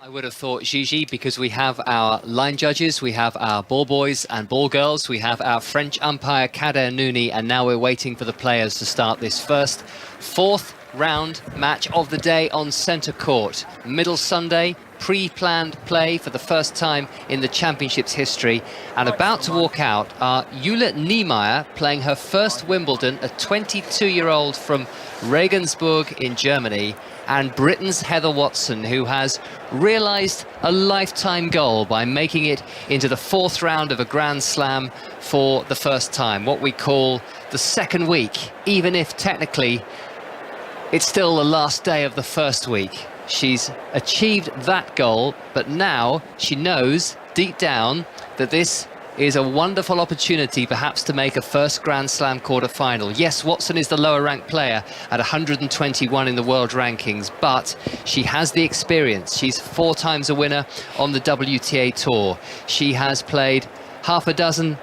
I would have thought Gigi, because we have our line judges, we have our ball boys and ball girls, we have our French umpire Kader Nouni, and now we're waiting for the players to start this fourth round match of the day on centre court. Middle Sunday, pre-planned play for the first time in the championship's history, and about to walk out are Jule Niemeier, playing her first Wimbledon, a 22-year-old from Regensburg in Germany, and Britain's Heather Watson, who has realised a lifetime goal by making it into the fourth round of a Grand Slam for the first time, what we call the second week, even if technically it's still the last day of the first week. She's achieved that goal, but now she knows deep down that this is a wonderful opportunity perhaps to make a first Grand Slam quarter-final. Yes, Watson is the lower-ranked player at 121 in the world rankings, but she has the experience. She's 4 times a winner on the WTA Tour. She has played half a dozen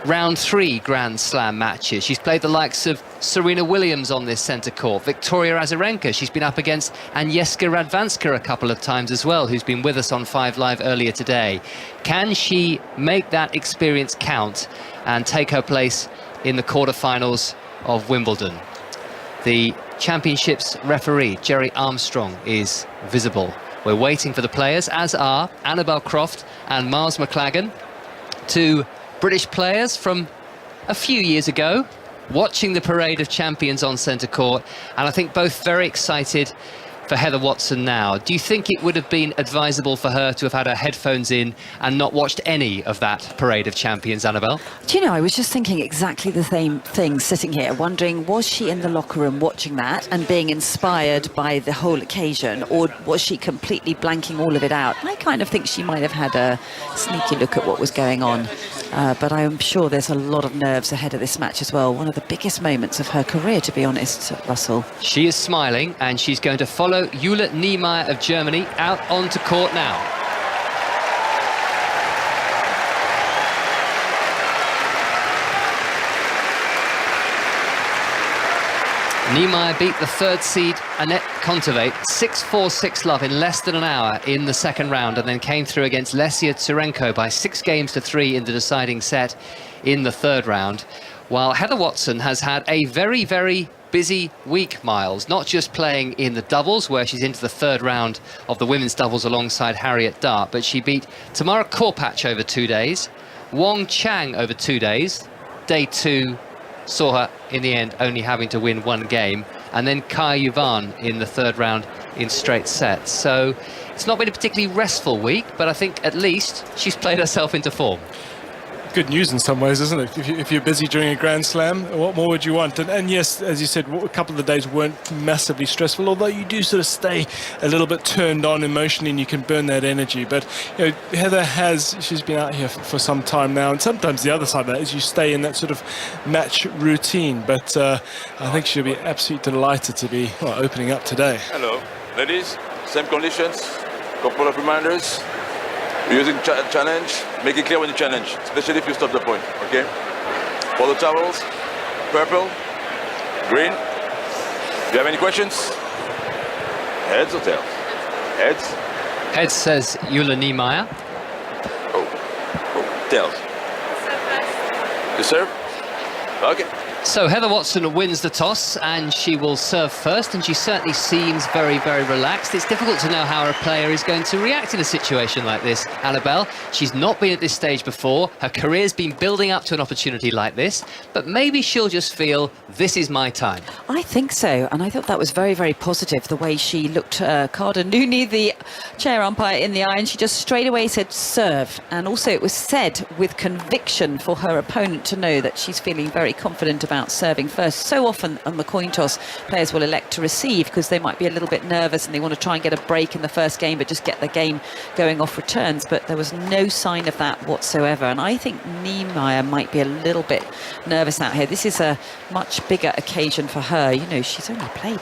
round 3 Grand Slam matches. She's played the likes of Serena Williams on this centre court, Victoria Azarenka. She's been up against Agnieszka Radwanska a couple of times as well, who's been with us on 5 Live earlier today. Can she make that experience count and take her place in the quarterfinals of Wimbledon? The championship's referee, Jerry Armstrong, is visible. We're waiting for the players, as are Annabel Croft and Miles McLagan, two British players from a few years ago, watching the parade of champions on centre court, and I think both very excited for Heather Watson now. Do you think it would have been advisable for her to have had her headphones in and not watched any of that parade of champions, Annabel? Do you know, I was just thinking exactly the same thing sitting here, wondering, was she in the locker room watching that and being inspired by the whole occasion, or was she completely blanking all of it out? I kind of think she might have had a sneaky look at what was going on, but I'm sure there's a lot of nerves ahead of this match as well. One of the biggest moments of her career, to be honest, Russell. She is smiling, and she's going to follow Jule Niemeier of Germany out onto court now. Niemeier beat the third seed Annette Kontaveit 6-4, 6-love in less than an hour in the second round, and then came through against Lesia Tsurenko by 6-3 in the deciding set in the third round. While Heather Watson has had a very, very busy week, Miles, not just playing in the doubles, where she's into the third round of the women's doubles alongside Harriet Dart, but she beat Tamara Korpach over 2 days, Wong Chang over 2 days. Day 2 saw her in the end only having to win 1 game, and then Kaya Yuvan in the third round in straight sets. So it's not been a particularly restful week, but I think at least she's played herself into form. Good news in some ways, isn't it? If you're busy during a Grand Slam, what more would you want? And yes, as you said, a couple of the days weren't massively stressful, although you do sort of stay a little bit turned on emotionally and you can burn that energy. But you know, Heather she's been out here for some time now, and sometimes the other side of that is you stay in that sort of match routine. But I think she'll be absolutely delighted to be opening up today. Hello, ladies. Same conditions, couple of reminders. Using challenge, make it clear when you challenge, especially if you stop the point, okay? For the towels, purple, green. Do you have any questions? Heads or tails? Heads? Heads, says Jule Niemeier. Oh, tails. You serve? Okay. So Heather Watson wins the toss, and she will serve first, and she certainly seems very, very relaxed. It's difficult to know how a player is going to react in a situation like this, Annabelle. She's not been at this stage before. Her career's been building up to an opportunity like this, but maybe she'll just feel, this is my time. I think so, and I thought that was very, very positive, the way she looked Kader Nouni, the chair umpire, in the eye, and she just straight away said serve. And also it was said with conviction for her opponent to know that she's feeling very confident about serving first. So often on the coin toss, players will elect to receive because they might be a little bit nervous and they want to try and get a break in the first game, but just get the game going off returns. But there was no sign of that whatsoever, and I think Niemeier might be a little bit nervous out here. This is a much bigger occasion for her. You know, she's only played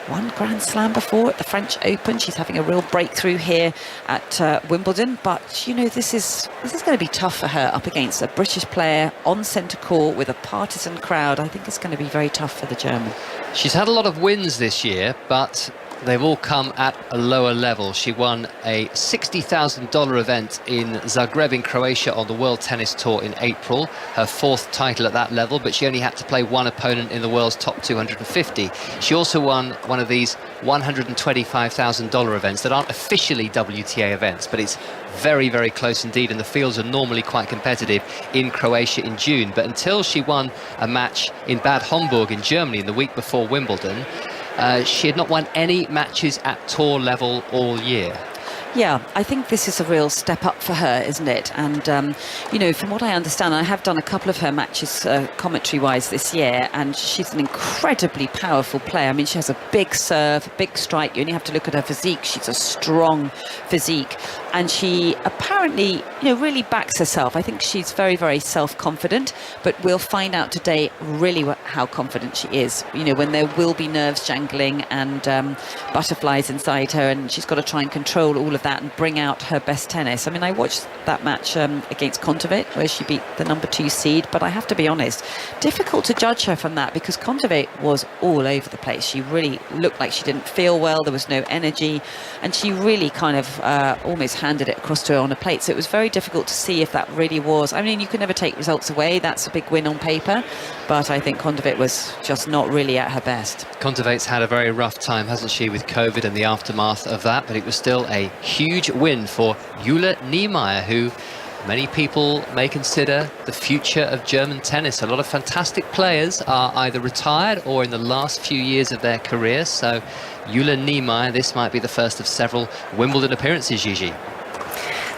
one Grand Slam before at the French Open. She's having a real breakthrough here at Wimbledon, but you know, this is going to be tough for her up against a British player on centre court with a partisan crowd. I think it's going to be very tough for the German. She's had a lot of wins this year, but they've all come at a lower level. She won a $60,000 event in Zagreb in Croatia on the World Tennis Tour in April, her 4th title at that level, but she only had to play one opponent in the world's top 250. She also won one of these $125,000 events that aren't officially WTA events, but it's very, very close indeed, and the fields are normally quite competitive in Croatia in June. But until she won a match in Bad Homburg in Germany in the week before Wimbledon, she had not won any matches at tour level all year. Yeah, I think this is a real step up for her, isn't it? And, you know, from what I understand, I have done a couple of her matches commentary-wise this year, and she's an incredibly powerful player. I mean, she has a big serve, big strike. You only have to look at her physique. She's a strong physique. And she apparently, you know, really backs herself. I think she's very, very self-confident, but we'll find out today really how confident she is. You know, when there will be nerves jangling and butterflies inside her, and she's got to try and control all of that and bring out her best tennis. I mean, I watched that match against Kontaveit, where she beat the number 2 seed, but I have to be honest, difficult to judge her from that, because Kontaveit was all over the place. She really looked like she didn't feel well, there was no energy, and she really kind of almost handed it across to her on a plate. So it was very difficult to see if that really was, I mean, you can never take results away, that's a big win on paper, but I think Kontaveit was just not really at her best. Kontaveit's had a very rough time, hasn't she, with COVID and the aftermath of that, but it was still a huge win for Jule Niemeier, who many people may consider the future of German tennis. A lot of fantastic players are either retired or in the last few years of their career, so Jule Niemeier, this might be the first of several Wimbledon appearances, Gigi.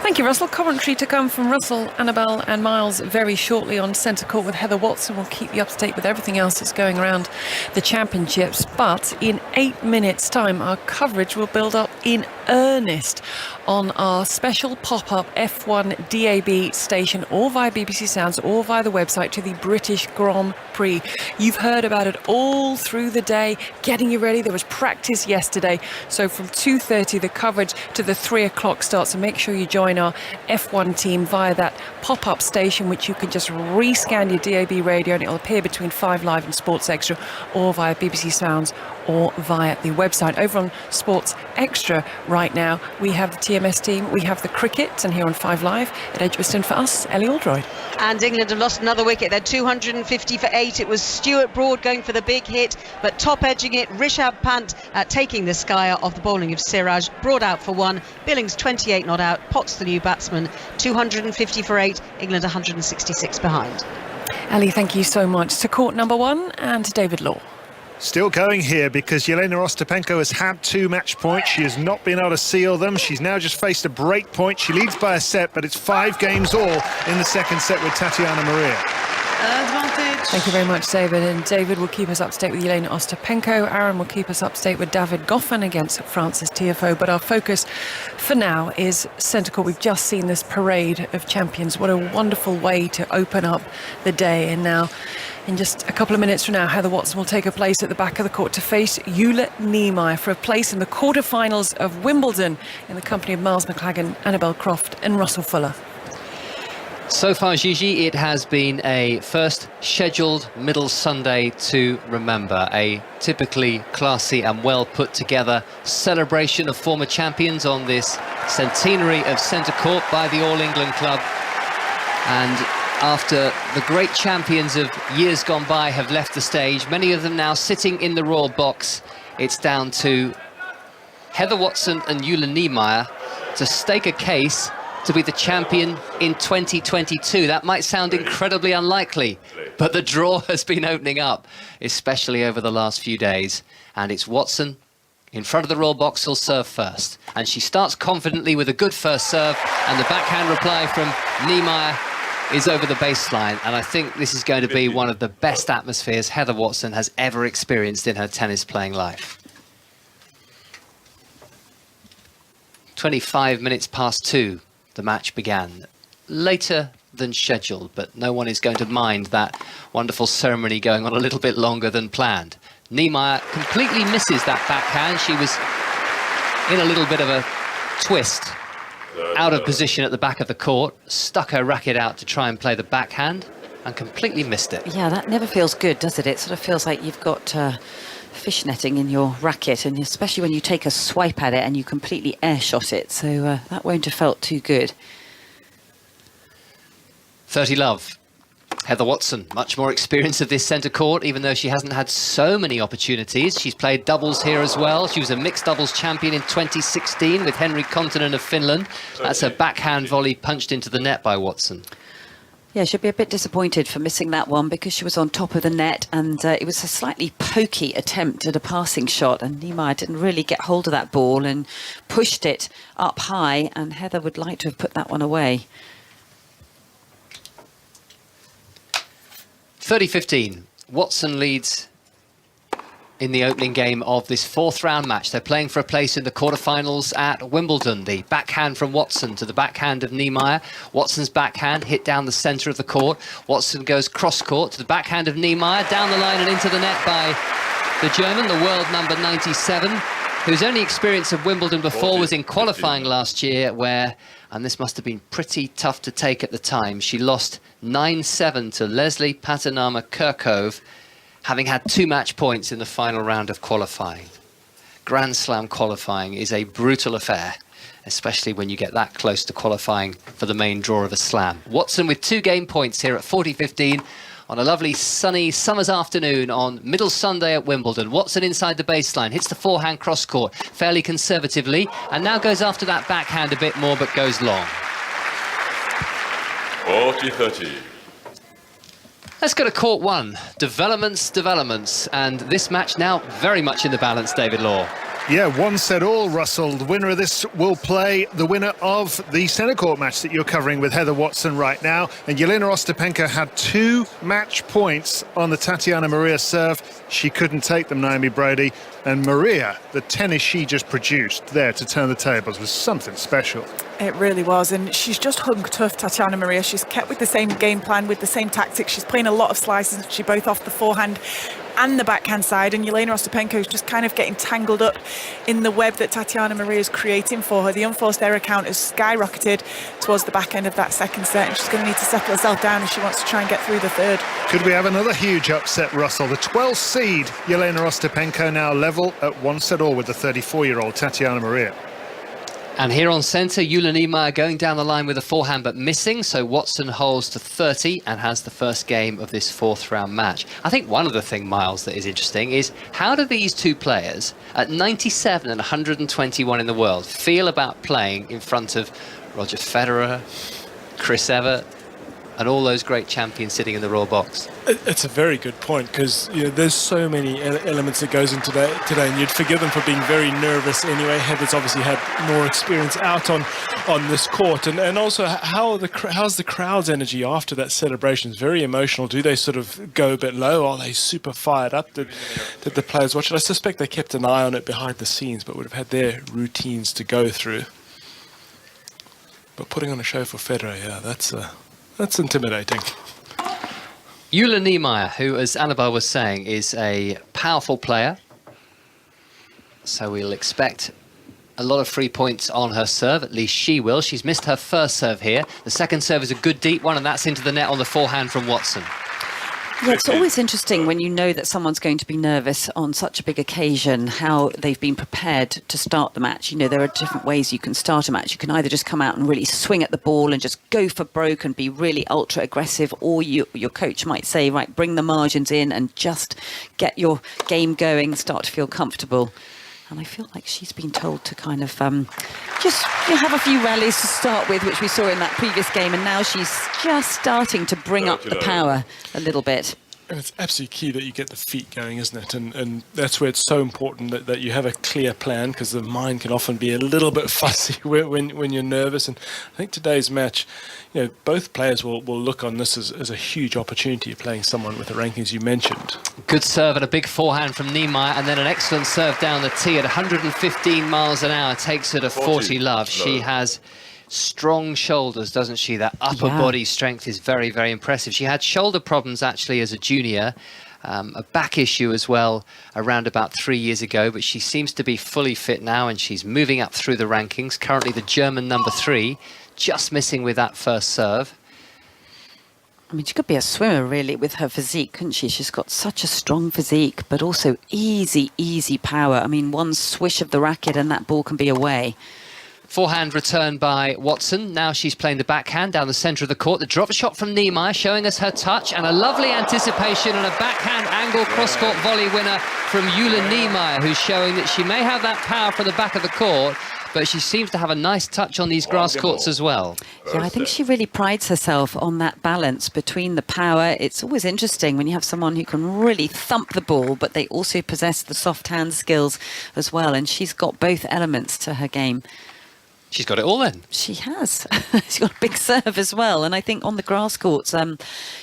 Thank you, Russell. Commentary to come from Russell, Annabelle and Miles very shortly on Centre Court with Heather Watson. We'll keep you up to date with everything else that's going around the championships. But in 8 minutes' time, our coverage will build up in earnest on our special pop-up F1 DAB station, or via BBC Sounds or via the website, to the British Grand Prix. You've heard about it all through the day, getting you ready. There was practice yesterday. So from 2:30, the coverage to the 3 o'clock start. So make sure you join our F1 team via that pop-up station, which you can just rescan your DAB radio and it'll appear between 5 Live and Sports Extra, or via BBC Sounds or via the website. Over on Sports Extra right now, we have the TMS team, we have the cricket, and here on 5 Live at Edgbaston for us, Ellie Aldroyd. And England have lost another wicket. They're 250 for 8. It was Stuart Broad going for the big hit, but top edging it, Rishabh Pant taking the sky off the bowling of Siraj. Broad out for 1, Billings 28 not out, Potts the new batsman. 250 for 8, England 166 behind. Ellie, thank you so much. To court number 1 and to David Law. Still going here because Jelena Ostapenko has had 2 match points. She has not been able to seal them. She's now just faced a break point. She leads by a set, but it's 5 games all in the second set with Tatiana Maria. Advantage. Thank you very much, David. And David will keep us up to date with Jelena Ostapenko. Aaron will keep us up to date with David Goffin against Francis Tiafoe. But our focus for now is Centre Court. We've just seen this parade of champions. What a wonderful way to open up the day. And now, in just a couple of minutes from now, Heather Watson will take her place at the back of the court to face Jule Niemeier for a place in the quarterfinals of Wimbledon in the company of Miles McLagan, Annabelle Croft and Russell Fuller. So far, Gigi, it has been a first scheduled middle Sunday to remember. A typically classy and well put together celebration of former champions on this centenary of Centre Court by the All England Club. And after the great champions of years gone by have left the stage, many of them now sitting in the royal box, it's down to Heather Watson and Jule Niemeier to stake a case to be the champion in 2022. That might sound incredibly unlikely, but the draw has been opening up, especially over the last few days. And it's Watson in front of the royal box who'll serve first. And she starts confidently with a good first serve, and the backhand reply from Niemeier is over the baseline. And I think this is going to be one of the best atmospheres Heather Watson has ever experienced in her tennis playing life. 25 minutes past 2. The match began later than scheduled, but no one is going to mind that wonderful ceremony going on a little bit longer than planned. Niemeier completely misses that backhand. She was in a little bit of a twist, out of position at the back of the court, stuck her racket out to try and play the backhand and completely missed it. Yeah, that never feels good, does it? It sort of feels like you've got fishnetting in your racket, and especially when you take a swipe at it and you completely air shot it. So that won't have felt too good. 30 love. Heather Watson, much more experience of this centre court, even though she hasn't had so many opportunities. She's played doubles here as well. She was a mixed doubles champion in 2016 with Henri Kontunen of Finland. That's a backhand volley punched into the net by Watson. Yeah, she'll be a bit disappointed for missing that one because she was on top of the net, and it was a slightly pokey attempt at a passing shot, and Niemeier didn't really get hold of that ball and pushed it up high, and Heather would like to have put that one away. 30-15. Watson leads in the opening game of this fourth round match. They're playing for a place in the quarterfinals at Wimbledon. The backhand from Watson to the backhand of Niemeier. Watson's backhand hit down the centre of the court. Watson goes cross court to the backhand of Niemeier, down the line and into the net by the German, the world number 97, whose only experience of Wimbledon before was in qualifying last year, where, and this must have been pretty tough to take at the time, she lost 9-7 to Leslie Patinama Kirkove, having had 2 match points in the final round of qualifying. Grand Slam qualifying is a brutal affair, especially when you get that close to qualifying for the main draw of a slam. Watson with 2 game points here at 40-15 on a lovely sunny summer's afternoon on Middle Sunday at Wimbledon. Watson inside the baseline, hits the forehand cross court fairly conservatively, and now goes after that backhand a bit more, but goes long. 40-30. Let's go to court 1. Developments, and this match now very much in the balance, David Law. Yeah, 1 set all, Russell. The winner of this will play the winner of the centre court match that you're covering with Heather Watson right now. And Jelena Ostapenko had 2 match points on the Tatiana Maria serve. She couldn't take them, Naomi Brody. And Maria, the tennis she just produced there to turn the tables was something special. It really was, and she's just hung tough, Tatiana Maria. She's kept with the same game plan, with the same tactics. She's playing a lot of slices, she both off the forehand and the backhand side, and Jelena Ostapenko is just kind of getting tangled up in the web that Tatiana Maria is creating for her. The unforced error count has skyrocketed towards the back end of that second set, and she's going to need to settle herself down if she wants to try and get through the third. Could we have another huge upset, Russell? The 12th seed, Jelena Ostapenko, now level at 1 set all with the 34-year-old Tatiana Maria. And here on centre, Jule Niemeier going down the line with a forehand but missing, so Watson holds to 30 and has the first game of this 4th round match. I think one other thing, Miles, that is interesting is how do these 2 players at 97 and 121 in the world feel about playing in front of Roger Federer, Chris Evert, and all those great champions sitting in the raw box? It's a very good point, because there's so many elements that goes into that today, and you'd forgive them for being very nervous anyway. Heather's obviously had more experience out on this court, and also how's the crowd's energy after that celebration? It's very emotional. Do they sort of go a bit low? Are they super fired up? Did the players watch it? I suspect they kept an eye on it behind the scenes, but would have had their routines to go through. But putting on a show for Federer, yeah, that's intimidating. Jule Niemeier, who, as Annabelle was saying, is a powerful player. So we'll expect a lot of free points on her serve, at least she will. She's missed her first serve here. The second serve is a good deep one, and that's into the net on the forehand from Watson. Yeah, it's always interesting when you know that someone's going to be nervous on such a big occasion, how they've been prepared to start the match. You know, there are different ways you can start a match. You can either just come out and really swing at the ball and just go for broke and be really ultra aggressive, or your coach might say, right, bring the margins in and just get your game going, start to feel comfortable. And I feel like she's been told to kind of just have a few rallies to start with, which we saw in that previous game, and now she's just starting to bring up the power a little bit. And it's absolutely key that you get the feet going, isn't it? And that's where it's so important that you have a clear plan, because the mind can often be a little bit fussy when you're nervous. And I think today's match, both players will look on this as a huge opportunity, playing someone with the rankings you mentioned. Good serve and a big forehand from Niemeier, and then an excellent serve down the tee at 115 miles an hour, takes her to 40 love. She has strong shoulders, doesn't she? That upper body strength is very, very impressive. She had shoulder problems actually as a junior, a back issue as well around about 3 years ago, but she seems to be fully fit now, and she's moving up through the rankings. Currently the German number 3, just missing with that first serve. I mean, she could be a swimmer, really, with her physique, couldn't she? She's got such a strong physique, but also easy power. I mean, one swish of the racket and that ball can be away. Forehand return by Watson. Now she's playing the backhand down the centre of the court. The drop shot from Niemeier showing us her touch, and a lovely anticipation on a backhand angle cross-court volley winner from Jule Niemeier, who's showing that she may have that power from the back of the court, but she seems to have a nice touch on these grass courts as well. Yeah, I think she really prides herself on that balance between the power. It's always interesting when you have someone who can really thump the ball, but they also possess the soft hand skills as well, and she's got both elements to her game. She's got it all then. She has. She's got a big serve as well. And I think on the grass courts, you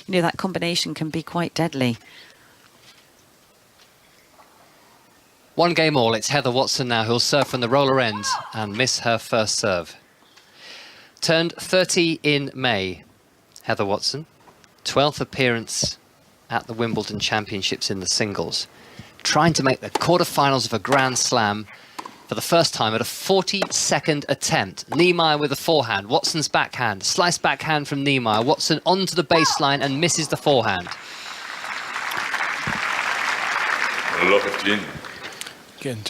know, that combination can be quite deadly. One game all. It's Heather Watson now who'll serve from the roller end and miss her first serve. Turned 30 in May. Heather Watson, 12th appearance at the Wimbledon Championships in the singles. Trying to make the quarterfinals of a Grand Slam for the first time at a 42nd attempt. Niemeier with a forehand. Watson's backhand. Slice backhand from Niemeier. Watson onto the baseline and misses the forehand. Again,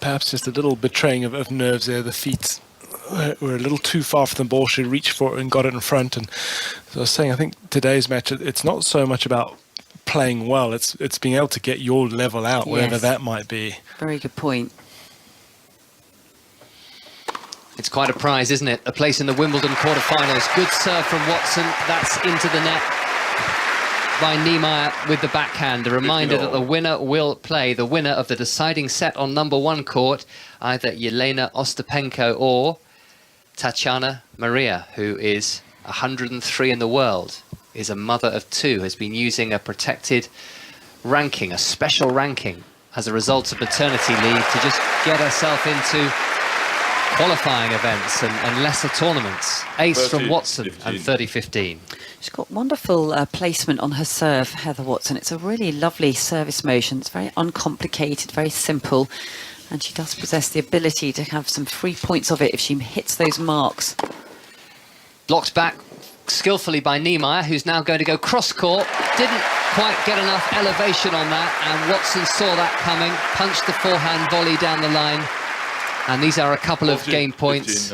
perhaps just a little betraying of nerves there. The feet were a little too far from the ball. She reached for it and got it in front. And as I was saying, I think today's match, it's not so much about playing well. It's being able to get your level out, wherever that might be. Very good point. It's quite a prize, isn't it? A place in the Wimbledon quarterfinals. Good serve from Watson. That's into the net by Niemeier with the backhand. A reminder that the winner will play the winner of the deciding set on number one court, either Jelena Ostapenko or Tatiana Maria, who is 103 in the world, is a mother of two, has been using a protected ranking, a special ranking, as a result of maternity leave to just get herself into qualifying events and lesser tournaments. Ace from Watson and 30-15. She's got wonderful placement on her serve, Heather Watson. It's a really lovely service motion. It's very uncomplicated, very simple. And she does possess the ability to have some free points of it if she hits those marks. Blocked back skillfully by Niemeier, who's now going to go cross-court. Didn't quite get enough elevation on that, and Watson saw that coming, punched the forehand volley down the line. And these are a couple of game points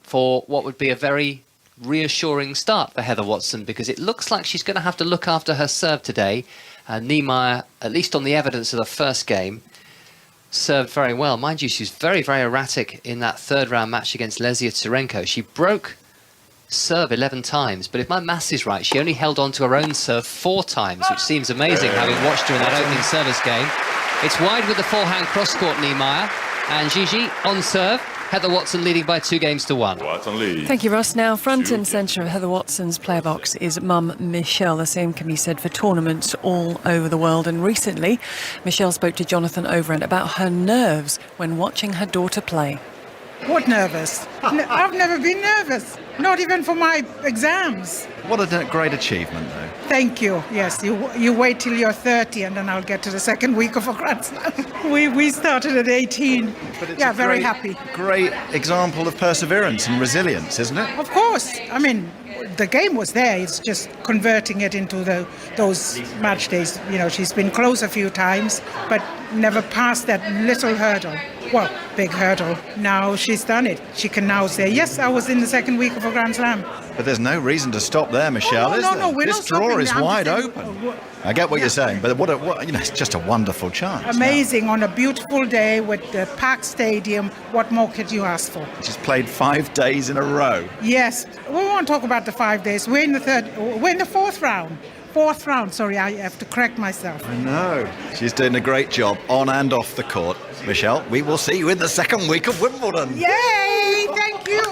for what would be a very reassuring start for Heather Watson, because it looks like she's going to have to look after her serve today. Niemeier, at least on the evidence of the first game, served very well. Mind you, she's very erratic in that third round match against Lesia Tsurenko. She broke serve 11 times, but if my maths is right, she only held on to her own serve 4 times, which seems amazing having watched her in that opening service game. It's wide with the forehand cross-court, Niemeier. And Gigi on serve. Heather Watson leading by 2-1. Thank you, Ross. Now, front and centre of Heather Watson's player box is mum Michelle. The same can be said for tournaments all over the world. And recently, Michelle spoke to Jonathan Overend about her nerves when watching her daughter play. What nervous? I've never been nervous, not even for my exams. What a great achievement, though. Thank you. Yes, you wait till you're 30 and then I'll get to the second week of a Grand Slam. We started at 18. But it's very happy. Great example of perseverance and resilience, isn't it? Of course. I mean, the game was there. It's just converting it into those match days. You know, she's been close a few times, but never passed that little hurdle. Well, big hurdle. Now she's done it. She can now say, yes, I was in the second week of a Grand Slam. But there's no reason to stop there, Michelle, is there? No, we're this not draw stopping. is wide open. I get what you're saying, but what it's just a wonderful chance. Amazing. On a beautiful day with the packed stadium. What more could you ask for? She's played 5 days in a row. Yes. We won't talk about the 5 days. We're in the fourth round. Fourth round, sorry, I have to correct myself. I know. She's doing a great job on and off the court. Michelle, we will see you in the second week of Wimbledon. Yay! Thank you.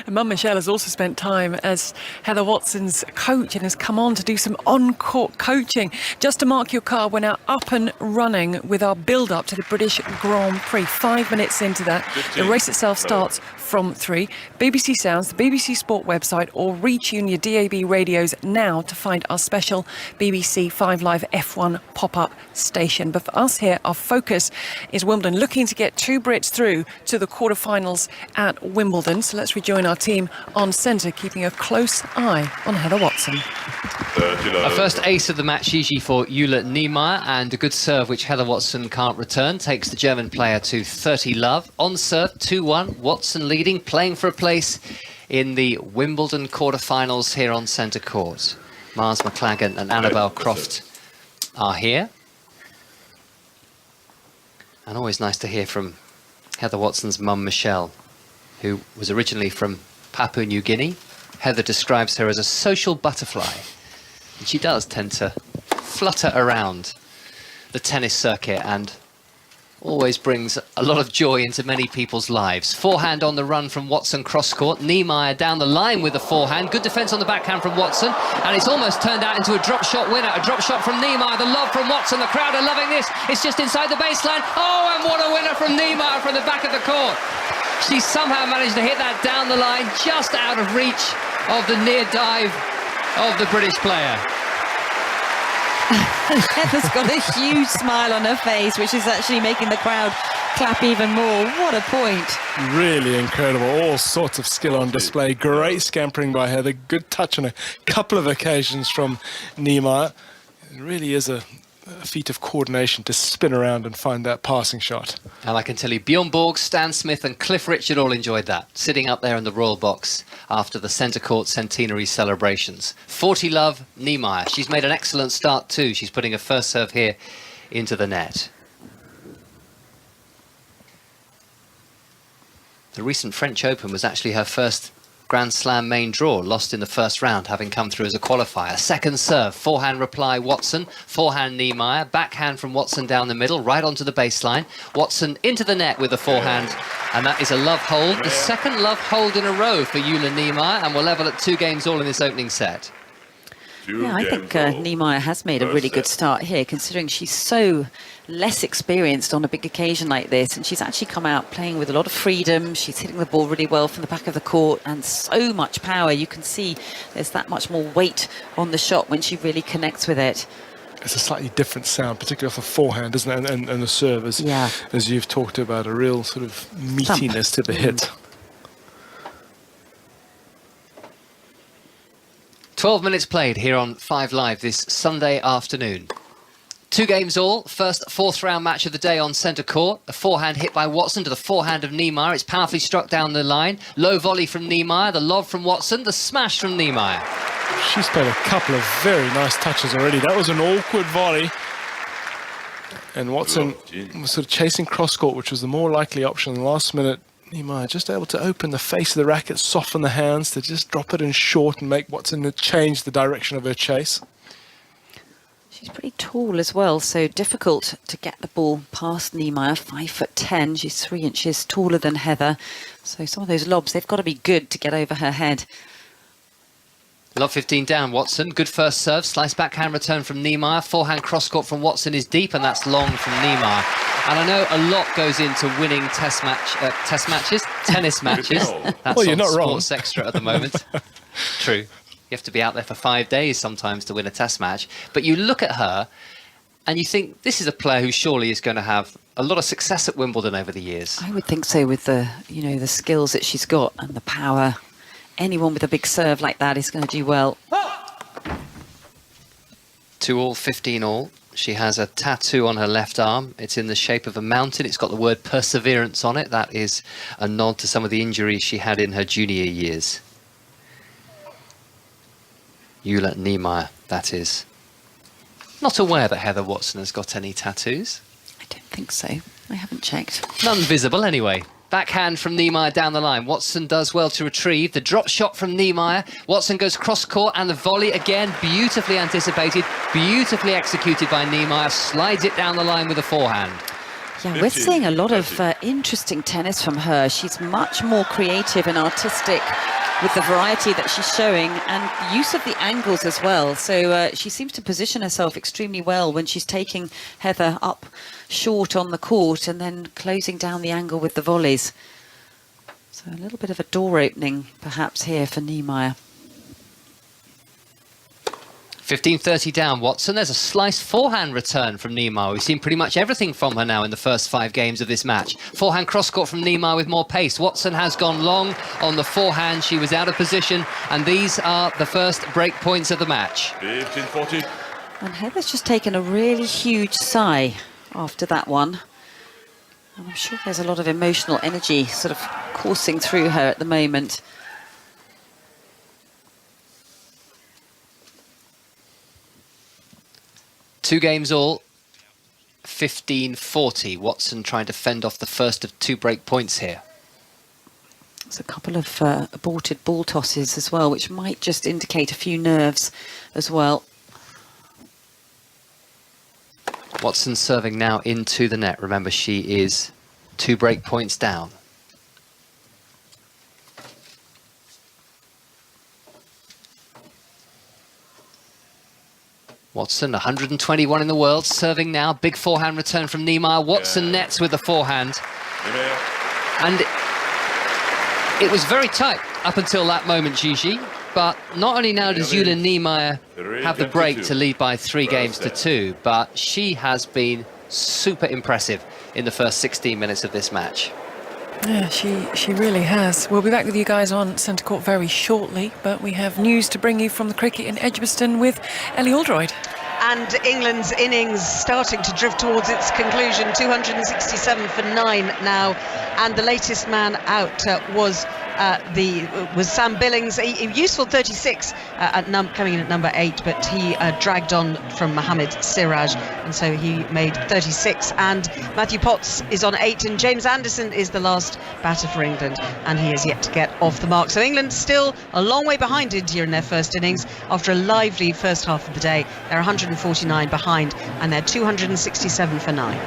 And mum Michelle has also spent time as Heather Watson's coach and has come on to do some on-court coaching. Just to mark your card, we're now up and running with our build-up to the British Grand Prix. 5 minutes into that, the race itself starts from 3. BBC Sounds, the BBC Sport website, or retune your DAB radios now to find our special BBC 5 Live F1 pop-up station. But for us here, our focus is Wimbledon, looking to get 2 Brits through to the quarterfinals at Wimbledon. So let's rejoin our our team on centre, keeping a close eye on Heather Watson. A first ace of the match, Gigi, for Jule Niemeier, and a good serve which Heather Watson can't return. Takes the German player to 30 love. On serve, 2-1. Watson leading, playing for a place in the Wimbledon quarter-finals here on centre court. Mars McLagan and Annabelle Croft are here. And always nice to hear from Heather Watson's mum, Michelle, who was originally from Papua New Guinea. Heather describes her as a social butterfly. And she does tend to flutter around the tennis circuit and always brings a lot of joy into many people's lives. Forehand on the run from Watson cross-court. Niemeier down the line with the forehand. Good defence on the backhand from Watson. And it's almost turned out into a drop shot winner. A drop shot from Niemeier. The lob from Watson. The crowd are loving this. It's just inside the baseline. Oh, and what a winner from Niemeier from the back of the court. She somehow managed to hit that down the line, just out of reach of the near dive of the British player. Heather's got a huge smile on her face, which is actually making the crowd clap even more. What a point. Really incredible. All sorts of skill on display. Great scampering by Heather. Good touch on a couple of occasions from Niemeier. It really is a feat of coordination to spin around and find that passing shot. And I can tell you, Bjorn Borg, Stan Smith and Cliff Richard all enjoyed that, sitting up there in the Royal Box after the centre court centenary celebrations. 40 love, Niemeier. She's made an excellent start too. She's putting her first serve here into the net. The recent French Open was actually her first Grand Slam main draw, lost in the first round, having come through as a qualifier. Second serve, forehand reply Watson, forehand Niemeier, backhand from Watson down the middle, right onto the baseline. Watson into the net with a forehand, and that is a love hold. The second love hold in a row for Jule Niemeier, and we're level at 2 games all in this opening set. Yeah, I think Niemeier has made a really good start here, considering she's so less experienced on a big occasion like this, and she's actually come out playing with a lot of freedom. She's hitting the ball really well from the back of the court, and so much power. You can see there's that much more weight on the shot when she really connects with it. It's a slightly different sound, particularly off a forehand, isn't it? And the serve, as you've talked about, a real sort of meatiness to the hit. 12 minutes played here on 5 Live this Sunday afternoon. 2 games all. First 4th round match of the day on centre court. A forehand hit by Watson to the forehand of Niemeier. It's powerfully struck down the line. Low volley from Niemeier. The lob from Watson. The smash from Niemeier. She's played a couple of very nice touches already. That was an awkward volley. And Watson was sort of chasing cross-court, which was the more likely option. In the last minute, Niemeier just able to open the face of the racket, soften the hands, to just drop it in short and make Watson change the direction of her chase. She's pretty tall as well, so difficult to get the ball past Niemeier. 5'10". She's 3 inches taller than Heather. So some of those lobs, they've got to be good to get over her head. Lob 15 down, Watson. Good first serve. Slice backhand return from Niemeier. Forehand cross-court from Watson is deep, and that's long from Niemeier. And I know a lot goes into winning tennis matches. That's well, you're on not Sports wrong. Extra at the moment. True. You have to be out there for 5 days sometimes to win a test match. But you look at her and you think, this is a player who surely is going to have a lot of success at Wimbledon over the years. I would think so, with the, the skills that she's got and the power. Anyone with a big serve like that is going to do well. 2 all, 15 all. She has a tattoo on her left arm. It's in the shape of a mountain. It's got the word perseverance on it. That is a nod to some of the injuries she had in her junior years. Jule Niemeier, that is. Not aware that Heather Watson has got any tattoos. I don't think so. I haven't checked. None visible anyway. Backhand from Niemeier down the line. Watson does well to retrieve. The drop shot from Niemeier. Watson goes cross-court, and the volley again, beautifully anticipated, beautifully executed by Niemeier. Slides it down the line with a forehand. Yeah, we're seeing a lot of interesting tennis from her. She's much more creative and artistic with the variety that she's showing, and the use of the angles as well. So she seems to position herself extremely well when she's taking Heather up short on the court and then closing down the angle with the volleys. So a little bit of a door opening perhaps here for Niemeier. 15-30 down, Watson. There's a slice forehand return from Niemeier. We've seen pretty much everything from her now in the first 5 games of this match. Forehand cross-court from Niemeier with more pace. Watson has gone long on the forehand. She was out of position, and these are the first break points of the match. 15-40. And Heather's just taken a really huge sigh after that one. And I'm sure there's a lot of emotional energy sort of coursing through her at the moment. Two games all, 15-40. Watson trying to fend off the first of 2 break points here. There's a couple of aborted ball tosses as well, which might just indicate a few nerves as well. Watson serving now into the net. Remember, she is 2 break points down. Watson, 121 in the world, serving now. Big forehand return from Niemeier. Watson nets with the forehand. And it was very tight up until that moment, Gigi. But not only now does Jule Niemeier have the break to lead by 3 games to 2, but she has been super impressive in the first 16 minutes of this match. Yeah, she really has. We'll be back with you guys on centre court very shortly, but we have news to bring you from the cricket in Edgbaston with Ellie Aldroyd. And England's innings starting to drift towards its conclusion. 267 for 9 now, and the latest man out was Sam Billings. A useful 36 coming in at number 8, but he dragged on from Mohammad Siraj, and so he made 36. And Matthew Potts is on 8, and James Anderson is the last batter for England, and he is yet to get off the mark. So England still a long way behind India in their first innings after a lively first half of the day. They're 149 behind, and they're 267 for 9.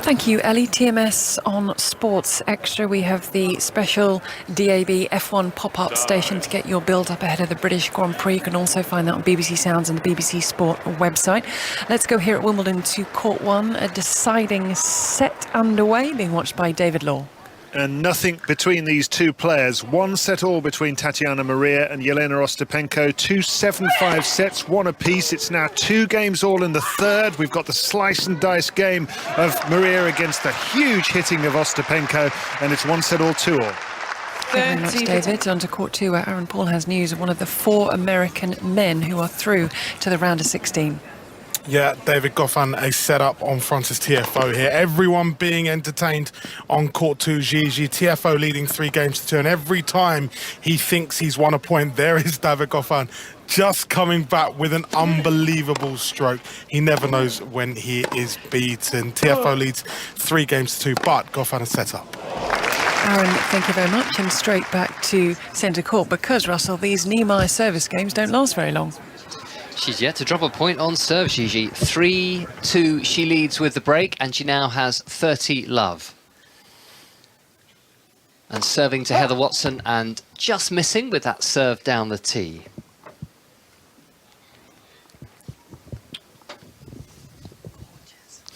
Thank you, Ellie. TMS on Sports Extra. We have the special DAB F1 pop-up station to get your build-up ahead of the British Grand Prix. You can also find that on BBC Sounds and the BBC Sport website. Let's go here at Wimbledon to Court 1. A deciding set underway, being watched by David Law. And nothing between these 2 players. 1 set all between Tatiana Maria and Jelena Ostapenko. 2 7-5 sets, 1 apiece. It's now 2 games all in the 3rd. We've got the slice and dice game of Maria against the huge hitting of Ostapenko, and it's 1 set all, 2 all. Thank you very much, David. On to Court 2, where Aaron Paul has news of one of the 4 American men who are through to the round of 16. Yeah, David Goffin, a set-up on Francis TFO here. Everyone being entertained on Court 2, Gigi. TFO leading 3 games to 2, and every time he thinks he's won a point, there is David Goffin just coming back with an unbelievable stroke. He never knows when he is beaten. TFO leads 3 games to 2, but Goffin is set up. Aaron, thank you very much, and straight back to centre court, because, Russell, these Niemeier service games don't last very long. She's yet to drop a point on serve, Gigi. 3-2 she leads with the break, and she now has 30 love. And serving to Heather Watson, and just missing with that serve down the tee.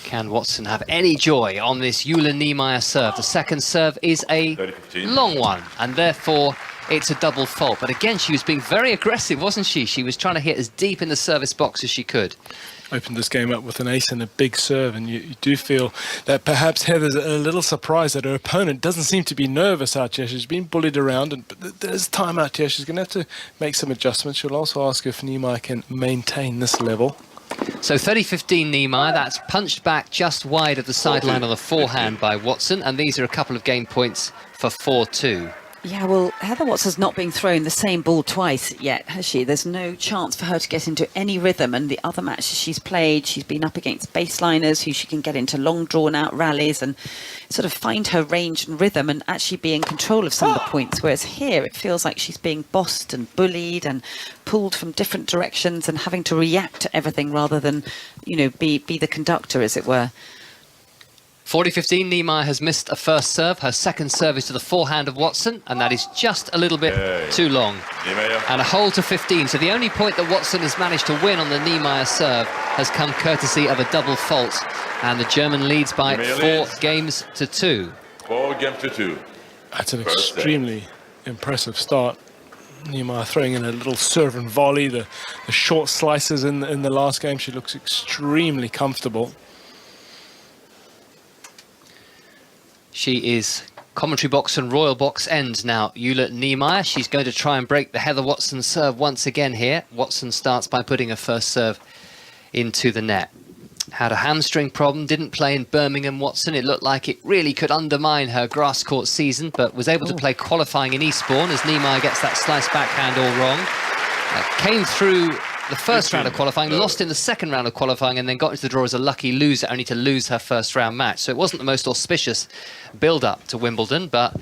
Can Watson have any joy on this Jule Niemeier serve? The second serve is a long one, and therefore it's a double fault. But again, she was being very aggressive, wasn't she? She was trying to hit as deep in the service box as she could. Opened this game up with an ace and a big serve, and you do feel that perhaps Heather's a little surprised that her opponent doesn't seem to be nervous out here. She's been bullied around, but there's time out here. She's going to have to make some adjustments. She'll also ask if Niemeier can maintain this level. So 30-15 Niemeier, that's punched back just wide of the sideline on the forehand by Watson, and these are a couple of game points for 4-2. Yeah, well, Heather Watson's not been thrown the same ball twice yet, has she? There's no chance for her to get into any rhythm, and the other matches she's played, she's been up against baseliners who she can get into long drawn-out rallies and sort of find her range and rhythm and actually be in control of some of the points, whereas here it feels like she's being bossed and bullied and pulled from different directions and having to react to everything rather than, you know, be the conductor, as it were. 40-15, Niemeier has missed a first serve. Her second serve is to the forehand of Watson, and that is just a little bit too long. And a hole to 15. So the only point that Watson has managed to win on the Niemeier serve has come courtesy of a double fault. And the German leads by 4 games to 2. 4 games to 2. That's an extremely impressive start. Niemeier throwing in a little serve and volley, the short slices in the last game. She looks extremely comfortable. She is commentary box and royal box end now. Jule Niemeier. She's going to try and break the Heather Watson serve once again here. Watson starts by putting her first serve into the net. Had a hamstring problem, didn't play in Birmingham, Watson. It looked like it really could undermine her grass court season, but was able to play qualifying in Eastbourne as Niemeier gets that slice backhand all wrong. Came through the first round of qualifying, lost in the second round of qualifying, and then got into the draw as a lucky loser, only to lose her first round match. So it wasn't the most auspicious build-up to Wimbledon, but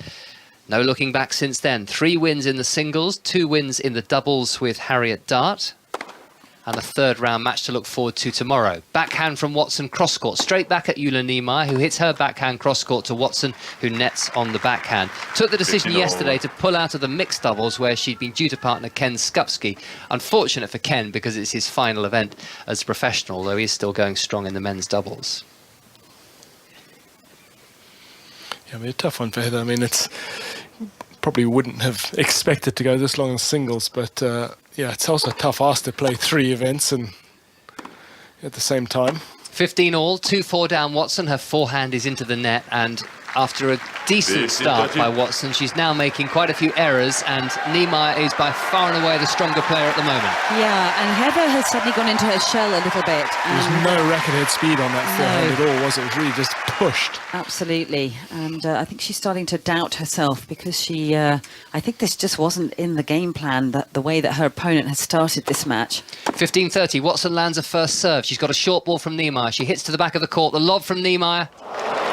no looking back since then. 3 wins in the singles, 2 wins in the doubles with Harriet Dart, and a third round match to look forward to tomorrow. Backhand from Watson, cross court, straight back at Jule Niemeier, who hits her backhand cross court to Watson, who nets on the backhand. Took the decision yesterday to pull out of the mixed doubles where she'd been due to partner Ken Skupski. Unfortunate for Ken because it's his final event as a professional, although he's still going strong in the men's doubles. Yeah, I mean, a tough one for Heather. I mean, it's probably wouldn't have expected to go this long in singles, but yeah, it's also a tough ask to play 3 events and at the same time. 15 all, 2-4 down Watson. Her forehand is into the net, and after a decent start by Watson, she's now making quite a few errors, and Niemeier is by far and away the stronger player at the moment. Yeah, and Heather has suddenly gone into her shell a little bit. There's no racket head speed on that forehand at all, was it? It was really just pushed. Absolutely, and I think she's starting to doubt herself because she, I think this just wasn't in the game plan, that the way that her opponent has started this match. 15-30, Watson lands a first serve. She's got a short ball from Niemeier. She hits to the back of the court. The lob from Niemeier,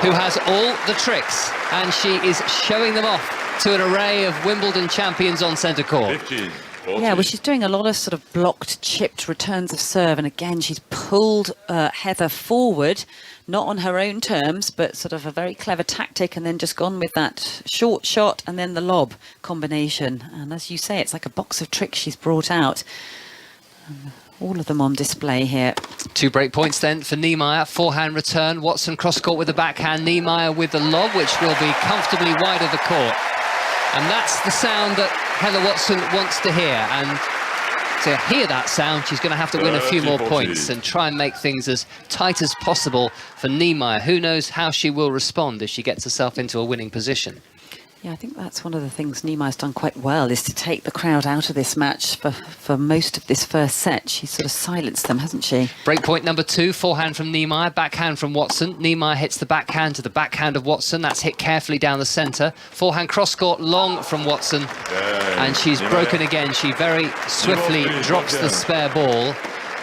who has all the tricks, and she is showing them off to an array of Wimbledon champions on centre court. 15, Yeah, well, she's doing a lot of sort of blocked, chipped returns of serve, and again, she's pulled Heather forward, not on her own terms, but sort of a very clever tactic, and then just gone with that short shot and then the lob combination. And as you say, it's like a box of tricks she's brought out. All of them on display here. 2 break points then for Niemeier. Forehand return. Watson cross court with the backhand. Niemeier with the lob, which will be comfortably wide of the court. And that's the sound that Heather Watson wants to hear. And to hear that sound, she's going to have to win a few more points and try and make things as tight as possible for Niemeier. Who knows how she will respond if she gets herself into a winning position. Yeah, I think that's one of the things Niemeier's done quite well, is to take the crowd out of this match for most of this first set. She's sort of silenced them, hasn't she? Break point number 2, forehand from Niemeier, backhand from Watson. Niemeier hits the backhand to the backhand of Watson. That's hit carefully down the centre. Forehand cross-court long from Watson. And she's broken again. She very swiftly drops the spare ball.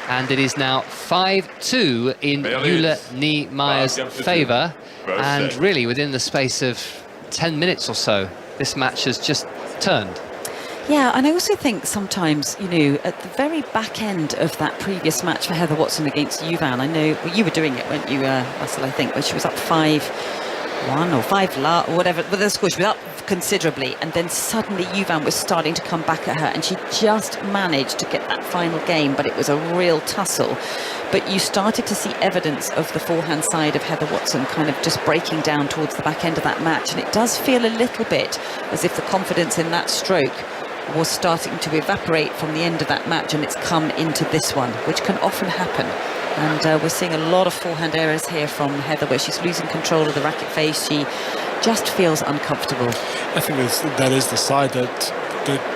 And it is now 5-2 in Jule Niemeier's favour. And really, within the space of 10 minutes or so, this match has just turned. Yeah, and I also think sometimes, you know, at the very back end of that previous match for Heather Watson against Juvan, I know you were doing it, weren't you, Russell, I think, when she was up 5-1 or 5-0 or whatever, but the score, she was up considerably, and then suddenly Juvan was starting to come back at her, and she just managed to get that final game, but it was a real tussle. But you started to see evidence of the forehand side of Heather Watson kind of just breaking down towards the back end of that match, and it does feel a little bit as if the confidence in that stroke was starting to evaporate from the end of that match, and it's come into this one, which can often happen. And we're seeing a lot of forehand errors here from Heather, where she's losing control of the racket face. She just feels uncomfortable. I think that is the side that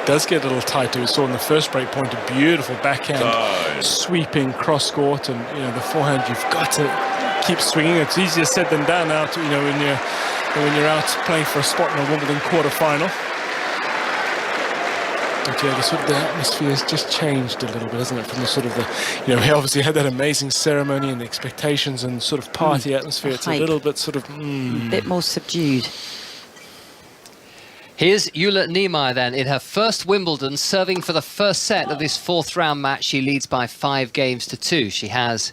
does get a little tighter. We saw in the first break point a beautiful backhand sweeping cross court, and you know, the forehand, you've got to keep swinging. It's easier said than done out, you know, when you're out playing for a spot in a Wimbledon quarter-final. But yeah, the atmosphere has just changed a little bit, hasn't it? From the sort of you know, he obviously had that amazing ceremony and the expectations and sort of party atmosphere. It's a little bit sort of a bit more subdued. Here's Jule Niemeier then in her first Wimbledon, serving for the first set of this 4th round match. She leads by 5-2. She has,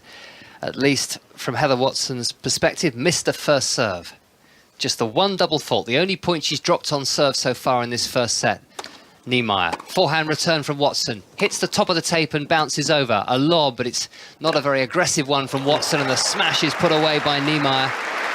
at least from Heather Watson's perspective, missed a first serve. Just the one double fault, the only point she's dropped on serve so far in this first set. Niemeier, forehand return from Watson, hits the top of the tape and bounces over. A lob, but it's not a very aggressive one from Watson, and the smash is put away by Niemeier.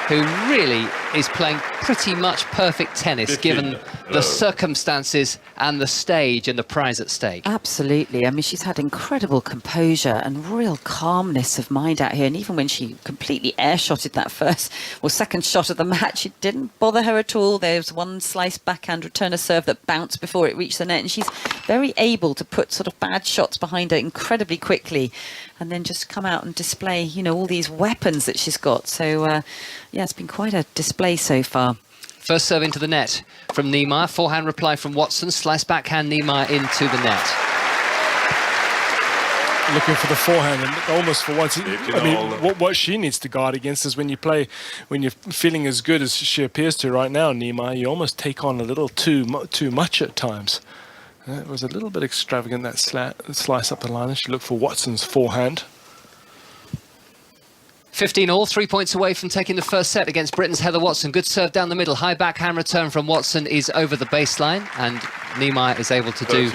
who really is playing pretty much perfect tennis given the circumstances and the stage and the prize at stake. Absolutely. I mean, she's had incredible composure and real calmness of mind out here. And even when she completely air-shotted that second shot of the match, it didn't bother her at all. There was one slice backhand return of serve that bounced before it reached the net. And she's very able to put sort of bad shots behind her incredibly quickly and then just come out and display, you know, all these weapons that she's got. So, yeah, it's been quite a display so far. First serve into the net from Niemeier. Forehand reply from Watson. Slice backhand Niemeier into the net. Looking for the forehand, and almost for once, I mean, what she needs to guard against is when you're feeling as good as she appears to right now, Niemeier, you almost take on a little too much at times. It was a little bit extravagant, that slice up the line, and she looked for Watson's forehand. 15-all, 3 points away from taking the first set against Britain's Heather Watson. Good serve down the middle. High backhand return from Watson is over the baseline, and Niemeier is able to do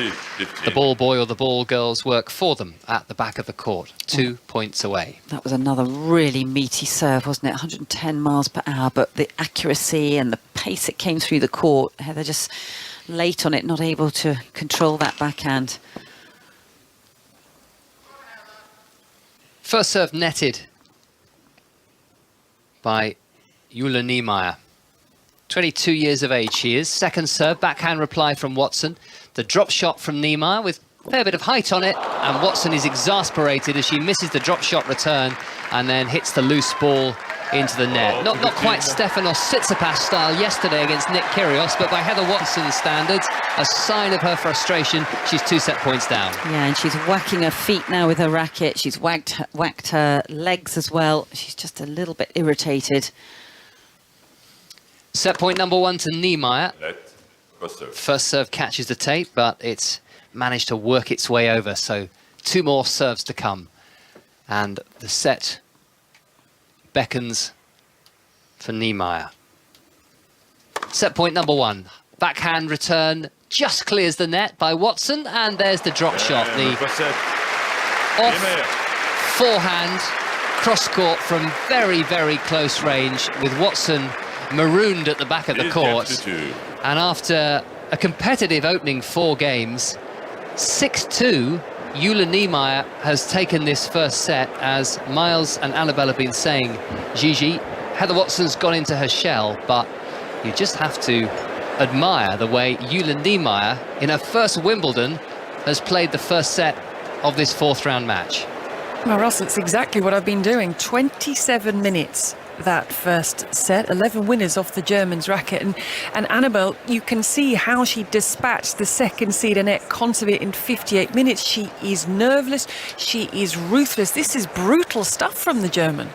the ball boy or the ball girl's work for them at the back of the court. 2 points away. That was another really meaty serve, wasn't it? 110 miles per hour, but the accuracy and the pace it came through the court, Heather just late on it, not able to control that backhand. First serve netted by Jule Niemeier. 22 years of age she is. Second serve, backhand reply from Watson. The drop shot from Niemeier with a fair bit of height on it, and Watson is exasperated as she misses the drop shot return and then hits the loose ball into the net. Not quite Stefanos Tsitsipas style yesterday against Nick Kyrgios, but by Heather Watson's standards, a sign of her frustration. She's 2 set points down. Yeah, and she's whacking her feet now with her racket. She's whacked her legs as well. She's just a little bit irritated. Set point number 1 to Niemeier. First serve catches the tape, but it's managed to work its way over. So 2 more serves to come. And the set beckons for Niemeier. Set point number 1. Backhand return just clears the net by Watson, and there's the drop shot. The off forehand cross court from very, very close range with Watson marooned at the back of the court. And after a competitive opening 4 games, 6-2, Jule Niemeier has taken this first set. As Miles and Annabelle have been saying, Gigi, Heather Watson's gone into her shell, but you just have to admire the way Jule Niemeier, in her first Wimbledon, has played the first set of this 4th round match. Well, Russell, it's exactly what I've been doing. 27 minutes that first set, 11 winners off the German's racket, and Annabelle, you can see how she dispatched the second seed Annette Kontaveit in 58 minutes. She is nerveless, she is ruthless. This is brutal stuff from the German.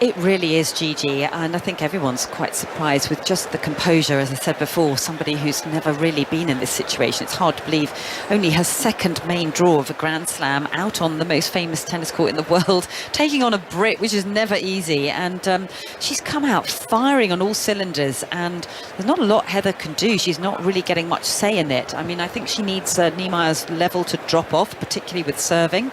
It really is, Gigi, and I think everyone's quite surprised with just the composure, as I said before, somebody who's never really been in this situation. It's hard to believe only her second main draw of a Grand Slam, out on the most famous tennis court in the world, taking on a Brit, which is never easy, and she's come out firing on all cylinders, and there's not a lot Heather can do. She's not really getting much say in it. I mean, I think she needs Niemeier's level to drop off, particularly with serving,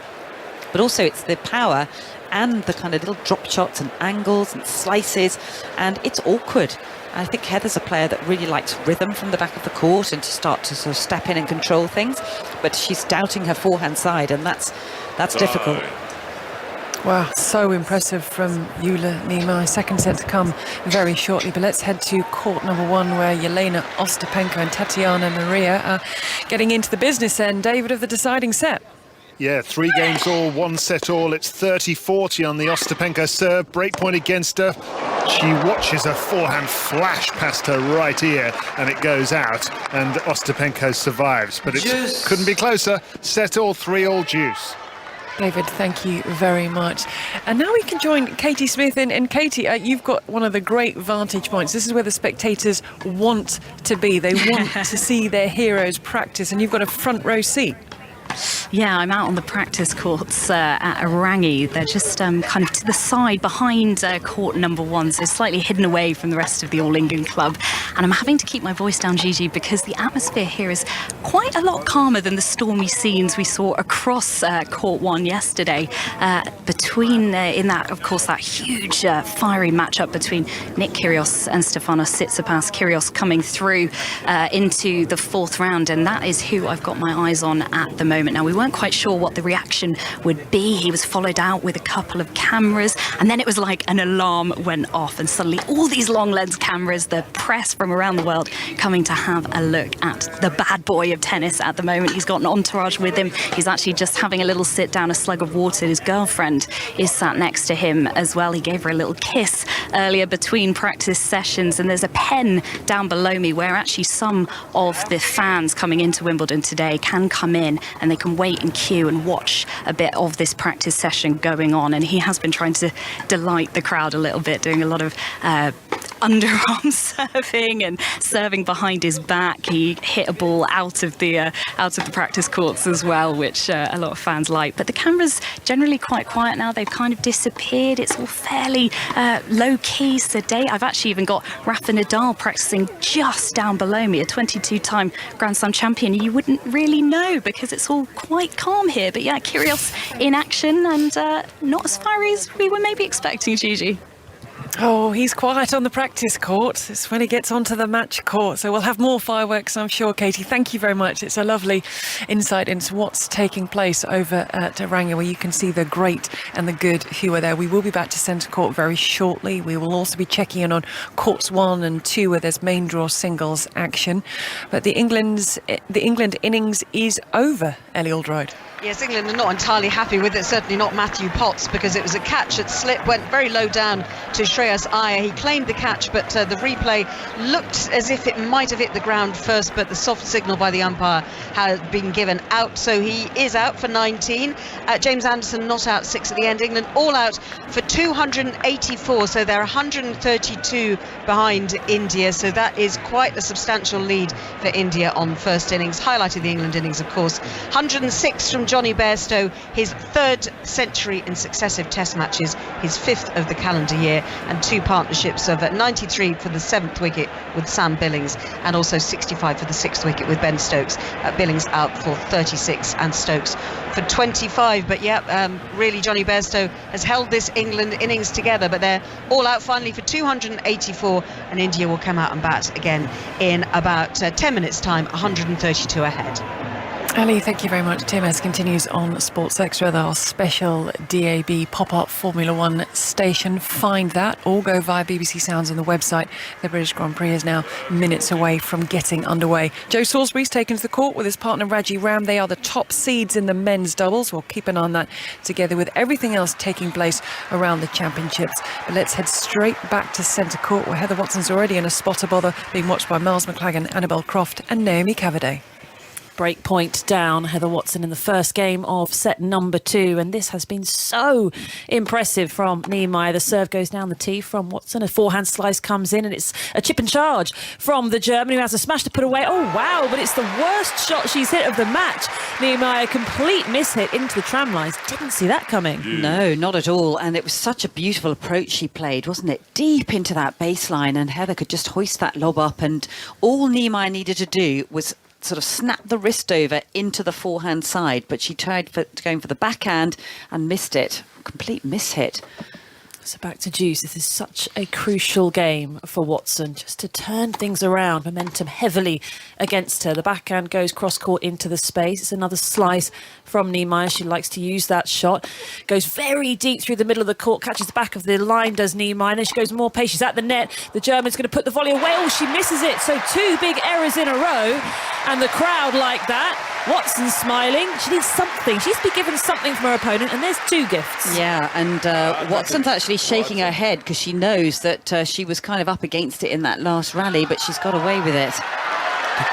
but also it's the power and the kind of little drop shots and angles and slices, and it's awkward. I think Heather's a player that really likes rhythm from the back of the court and to start to sort of step in and control things, but she's doubting her forehand side, and that's difficult. Wow, so impressive from Jule Niemeier. Second set to come very shortly, but let's head to court number 1, where Jelena Ostapenko and Tatiana Maria are getting into the business end, David, of the deciding set. Yeah, 3 games all, 1 set all. It's 30-40 on the Ostapenko serve. Breakpoint against her. She watches her forehand flash past her right ear, and it goes out, and Ostapenko survives. But it couldn't be closer. Set all, 3 all juice. David, thank you very much. And now we can join Katie Smith. And Katie, you've got one of the great vantage points. This is where the spectators want to be. They want to see their heroes practice, and you've got a front row seat. Yeah, I'm out on the practice courts at Arangi. They're just kind of to the side behind court number 1, so slightly hidden away from the rest of the All England club. And I'm having to keep my voice down, Gigi, because the atmosphere here is quite a lot calmer than the stormy scenes we saw across court 1 yesterday. In that, of course, that huge fiery matchup between Nick Kyrgios and Stefanos Tsitsipas. Kyrgios coming through into the 4th round, and that is who I've got my eyes on at the moment. Now, we weren't quite sure what the reaction would be. He was followed out with a couple of cameras, and then it was like an alarm went off, and suddenly all these long lens cameras, the press from around the world coming to have a look at the bad boy of tennis at the moment. He's got an entourage with him. He's actually just having a little sit down, a slug of water. His girlfriend is sat next to him as well. He gave her a little kiss earlier between practice sessions, and there's a pen down below me where actually some of the fans coming into Wimbledon today can come in and they can wait and queue and watch a bit of this practice session going on. And he has been trying to delight the crowd a little bit, doing a lot of underarm serving and serving behind his back. He hit a ball out of the practice courts as well, which a lot of fans like. But the camera's generally quite quiet now. They've kind of disappeared. It's all fairly low-key, sedate. I've actually even got Rafa Nadal practicing just down below me, a 22-time Grand Slam champion. You wouldn't really know because it's all quite calm here. But yeah, Kyrgios in action, and not as fiery as we were maybe expecting, Gigi. Oh, he's quiet on the practice court. It's when he gets onto the match court. So we'll have more fireworks, I'm sure, Katie. Thank you very much. It's a lovely insight into what's taking place over at Arangi, where you can see the great and the good who are there. We will be back to centre court very shortly. We will also be checking in on courts 1 and 2, where there's main draw singles action. But the England innings is over, Ellie Oldroyd. Yes, England are not entirely happy with it, certainly not Matthew Potts, because it was a catch that slipped, went very low down to Shreyas Iyer. He claimed the catch, but the replay looked as if it might have hit the ground first, but the soft signal by the umpire had been given out, so he is out for 19. James Anderson not out 6 at the end. England all out for 284, so they're 132 behind India, so that is quite a substantial lead for India on first innings. Highlighted the England innings, of course. 106 from Johnny Bairstow, his 3rd century in successive test matches, his 5th of the calendar year, and 2 partnerships of 93 for the 7th wicket with Sam Billings, and also 65 for the 6th wicket with Ben Stokes. Billings out for 36 and Stokes for 25. But really Johnny Bairstow has held this England innings together, but they're all out finally for 284, and India will come out and bat again in about 10 minutes time, 132 ahead. Ali, thank you very much. TMS continues on Sports Extra, our special DAB pop-up Formula 1 station. Find that or go via BBC Sounds on the website. The British Grand Prix is now minutes away from getting underway. Joe Salisbury's taken to the court with his partner Raji Ram. They are the top seeds in the men's doubles. We'll keep an eye on that together with everything else taking place around the championships. But let's head straight back to centre court, where Heather Watson's already in a spot of bother, being watched by Miles McLagan, Annabelle Croft and Naomi Cavaday. Break point down, Heather Watson in the first game of set number 2, and this has been so impressive from Niemeier. The serve goes down the tee from Watson, a forehand slice comes in, and it's a chip and charge from the German, who has a smash to put away. Oh wow, but it's the worst shot she's hit of the match. Niemeier, complete mishit into the tram lines. Didn't see that coming. No, not at all, and it was such a beautiful approach she played, wasn't it? Deep into that baseline, and Heather could just hoist that lob up, and all Niemeier needed to do was sort of snap the wrist over into the forehand side, but she tried going for the backhand and missed it. Complete mishit. So back to Juice. This is such a crucial game for Watson, just to turn things around. Momentum heavily against her. The backhand goes cross-court into the space. It's another slice from Niemeier. She likes to use that shot. Goes very deep through the middle of the court, catches the back of the line, does Niemeier. Then she goes more pace. She's at the net. The German's going to put the volley away. Oh, she misses it. So 2 big errors in a row. And the crowd like that. Watson smiling. She needs something. She needs to be given something from her opponent, and there's 2 gifts. Yeah, and Watson's actually shaking her head because she knows that she was kind of up against it in that last rally, but she's got away with it.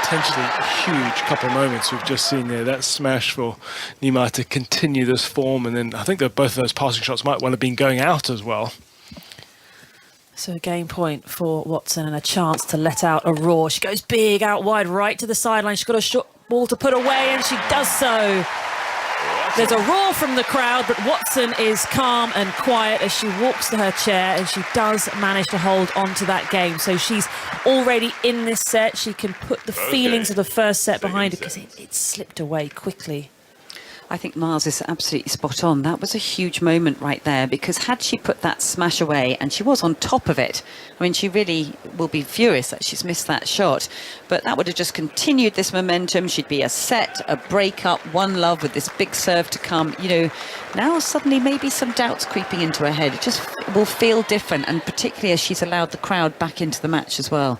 Potentially a huge couple of moments we've just seen there. That smash for Niemeier to continue this form, and then I think that both of those passing shots might well have been going out as well. So a game point for Watson and a chance to let out a roar. She goes big out wide right to the sideline. She's got a short ball to put away, and she does so. There's a roar from the crowd, but Watson is calm and quiet as she walks to her chair, and she does manage to hold on to that game. So she's already in this set. She can put the feelings of the first set behind her because it slipped away quickly. I think Miles is absolutely spot on. That was a huge moment right there, because had she put that smash away, and she was on top of it, I mean, she really will be furious that she's missed that shot, but that would have just continued this momentum. She'd be a set, a break-up, 1-love with this big serve to come. You know, now suddenly maybe some doubts creeping into her head. It just will feel different, and particularly as she's allowed the crowd back into the match as well.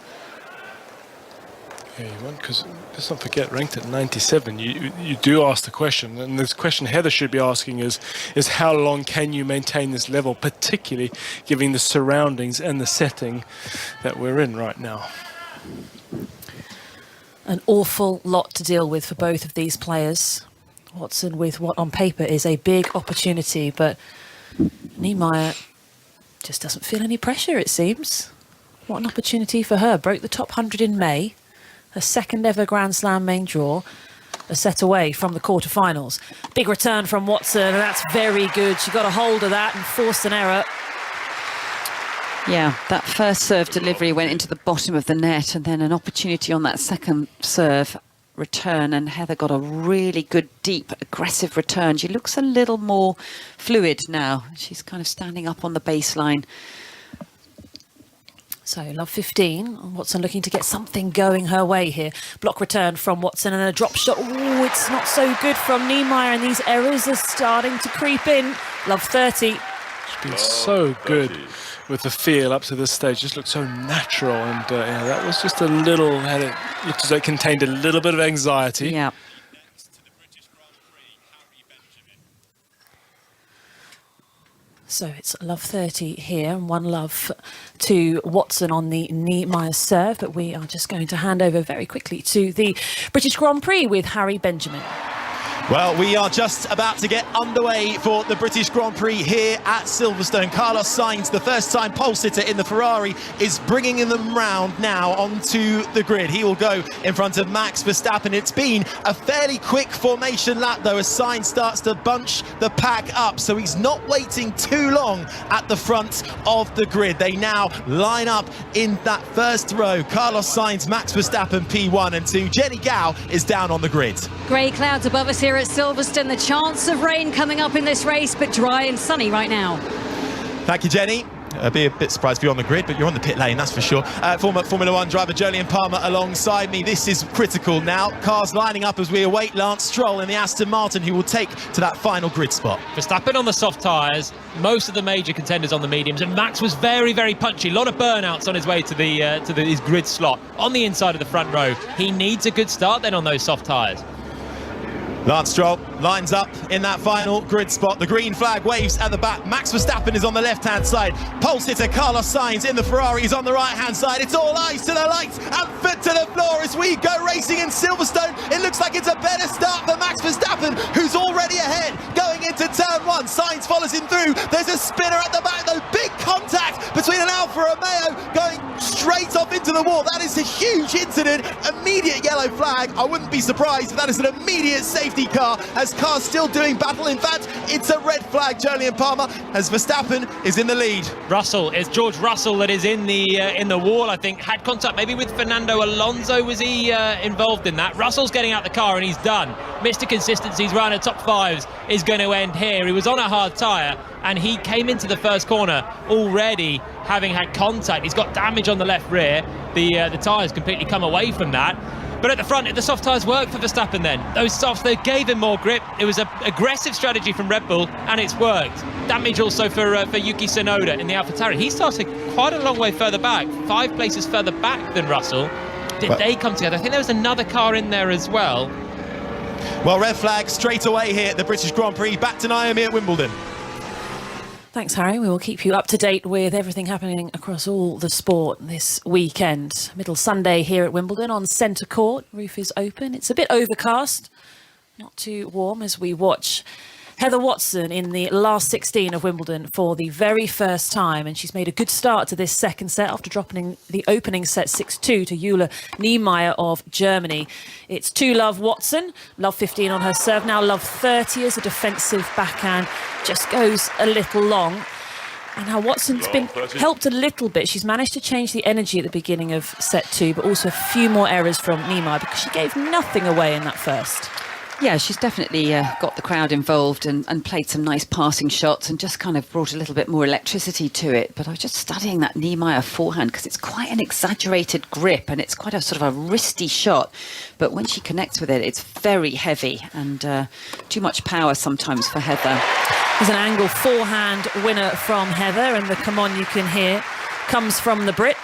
Yeah, you want, because let's not forget, ranked at 97, you do ask the question, and this question Heather should be asking is how long can you maintain this level, particularly given the surroundings and the setting that we're in right now. An awful lot to deal with for both of these players. Watson with what on paper is a big opportunity, but Niemeier just doesn't feel any pressure, it seems. What an opportunity for her. Broke the top 100 in May. Her second ever Grand Slam main draw, a set away from the quarterfinals. Big return from Watson, and that's very good. She got a hold of that and forced an error. Yeah, that first serve delivery went into the bottom of the net, and then an opportunity on that second serve return, and Heather got a really good, deep, aggressive return. She looks a little more fluid now. She's kind of standing up on the baseline. So, love 15. Watson looking to get something going her way here. Block return from Watson and a drop shot. Oh, it's not so good from Niemeier, and these errors are starting to creep in. Love 30. She's been so good with the feel up to this stage. Just looked so natural, and yeah, that was just a little, it looked as though it contained a little bit of anxiety. Yeah. So it's love 30 here, and 1-love to Watson on the Niemeier serve. But we are just going to hand over very quickly to the British Grand Prix with Harry Benjamin. Well, we are just about to get underway for the British Grand Prix here at Silverstone. Carlos Sainz, the first-time pole sitter in the Ferrari, is bringing them round now onto the grid. He will go in front of Max Verstappen. It's been a fairly quick formation lap, though, as Sainz starts to bunch the pack up, so he's not waiting too long at the front of the grid. They now line up in that first row. Carlos Sainz, Max Verstappen, P1 and 2. Jenny Gow is down on the grid. Grey clouds above us here at Silverstone. The chance of rain coming up in this race, but dry and sunny right now. Thank you, Jenny. I'd be a bit surprised if you're on the grid, but you're on the pit lane, that's for sure. Former Formula 1 driver Jolyon Palmer alongside me. This is critical now. Cars lining up as we await Lance Stroll in the Aston Martin, who will take to that final grid spot. Verstappen on the soft tyres, most of the major contenders on the mediums, and Max was very, very punchy. A lot of burnouts on his way to his grid slot on the inside of the front row. He needs a good start then on those soft tyres. Lance Stroll lines up in that final grid spot. The green flag waves at the back. Max Verstappen is on the left-hand side. Pole sitter Carlos Sainz in the Ferrari is on the right-hand side. It's all eyes to the lights and foot to the floor as we go racing in Silverstone. It looks like it's a better start for Max Verstappen, who's already ahead going into turn one. Sainz follows him through. There's a spinner at the back, though. Big contact between an Alfa Romeo going straight off into the wall. That is a huge incident. Immediate yellow flag. I wouldn't be surprised if that is an immediate safety car, as cars still doing battle. In fact, it's a red flag, Jolyon Palmer, as Verstappen is in the lead. Russell, it's George Russell that is in the wall, I think. Had contact maybe with Fernando Alonso. Was he involved in that? Russell's getting out the car and he's done. Mr. Consistency's round of top fives is going to end here. He was on a hard tyre and he came into the first corner already having had contact. He's got damage on the left rear. The tyres completely come away from that. But at the front, the soft tyres worked for Verstappen then. Those softs, they gave him more grip. It was an aggressive strategy from Red Bull, and it's worked. Damage also for Yuki Tsunoda in the AlphaTauri. He started quite a long way further back, 5 places further back than Russell. Did they come together? I think there was another car in there as well. Well, red flag straight away here at the British Grand Prix. Back to Niemeier at Wimbledon. Thanks, Harry. We will keep you up to date with everything happening across all the sport this weekend. Middle Sunday here at Wimbledon on centre court. Roof is open. It's a bit overcast, not too warm as we watch Heather Watson in the last 16 of Wimbledon for the very first time, and she's made a good start to this second set after dropping the opening set 6-2 to Jule Niemeier of Germany. It's 2-love Watson, love 15 on her serve, now love 30 as a defensive backhand, just goes a little long. And how Watson's been helped a little bit. She's managed to change the energy at the beginning of set 2, but also a few more errors from Niemeier because she gave nothing away in that first. Yeah, she's definitely got the crowd involved and played some nice passing shots and just kind of brought a little bit more electricity to it. But I was just studying that Niemeier forehand because it's quite an exaggerated grip and it's quite a sort of a wristy shot. But when she connects with it, it's very heavy and too much power sometimes for Heather. There's an angle forehand winner from Heather, and the come on you can hear comes from the Brit.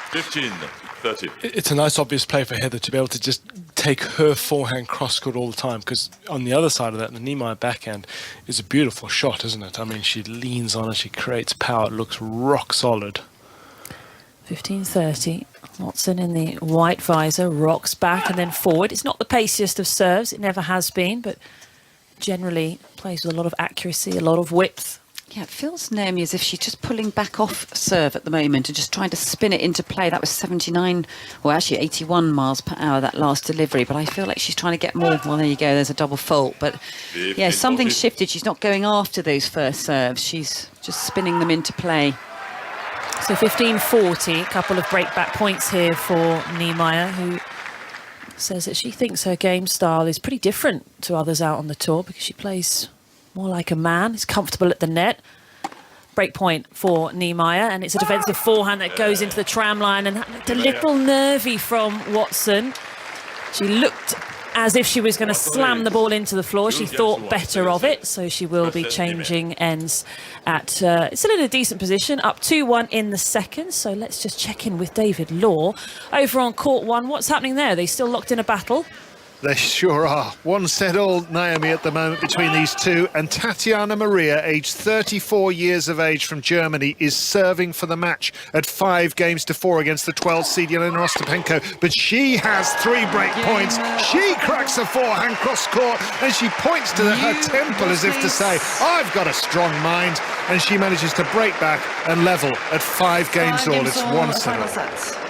15-30. It's a nice obvious play for Heather to be able to just take her forehand cross-court all the time, because on the other side of that, the Niemeier backhand is a beautiful shot, isn't it? I mean, she leans on it, she creates power, it looks rock solid. 15-30. Watson in the white visor rocks back and then forward. It's not the paciest of serves, it never has been, but generally plays with a lot of accuracy, a lot of width. Yeah, it feels, Naomi, as if she's just pulling back off serve at the moment and just trying to spin it into play. That was 79, well, actually 81 miles per hour, that last delivery. But I feel like she's trying to get more. Well, there you go, there's a double fault. But yeah, something's shifted. She's not going after those first serves. She's just spinning them into play. So 15-40, a couple of break-back points here for Niemeier, who says that she thinks her game style is pretty different to others out on the tour because she plays more like a man. Is comfortable at the net. Break point for Niemeier, and it's a defensive forehand that goes into the tram line, and that looked a little nervy from Watson. She looked as if she was going to slam the ball into the floor. She thought better of it, so she will be changing ends at it's still in a decent position, up 2-1 in the second. So let's just check in with David Law over on court 1. What's happening there? Are they still locked in a battle? They sure are. 1-set-all, Naomi, at the moment between these two. And Tatiana Maria, aged 34 years of age from Germany, is serving for the match at 5-4 against the 12th seed Jelena Ostapenko. But she has 3 break points. She cracks a forehand cross-court and she points to her temple as if to say, I've got a strong mind. And she manages to break back and level at 5-all. It's 1-set-all.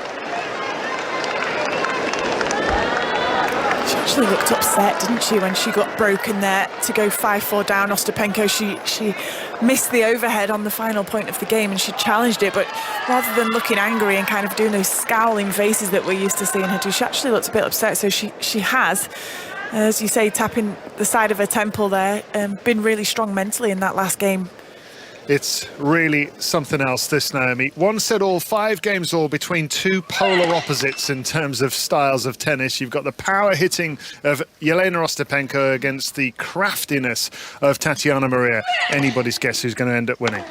She looked upset, didn't she, when she got broken there to go 5-4 down. Ostapenko, she missed the overhead on the final point of the game and she challenged it, but rather than looking angry and kind of doing those scowling faces that we're used to seeing her do, she actually looked a bit upset. So she has, as you say, tapping the side of her temple there, been really strong mentally in that last game. It's really something else, this, Naomi. 1-set-all, 5-all between two polar opposites in terms of styles of tennis. You've got the power hitting of Jelena Ostapenko against the craftiness of Tatiana Maria. Anybody's guess who's going to end up winning.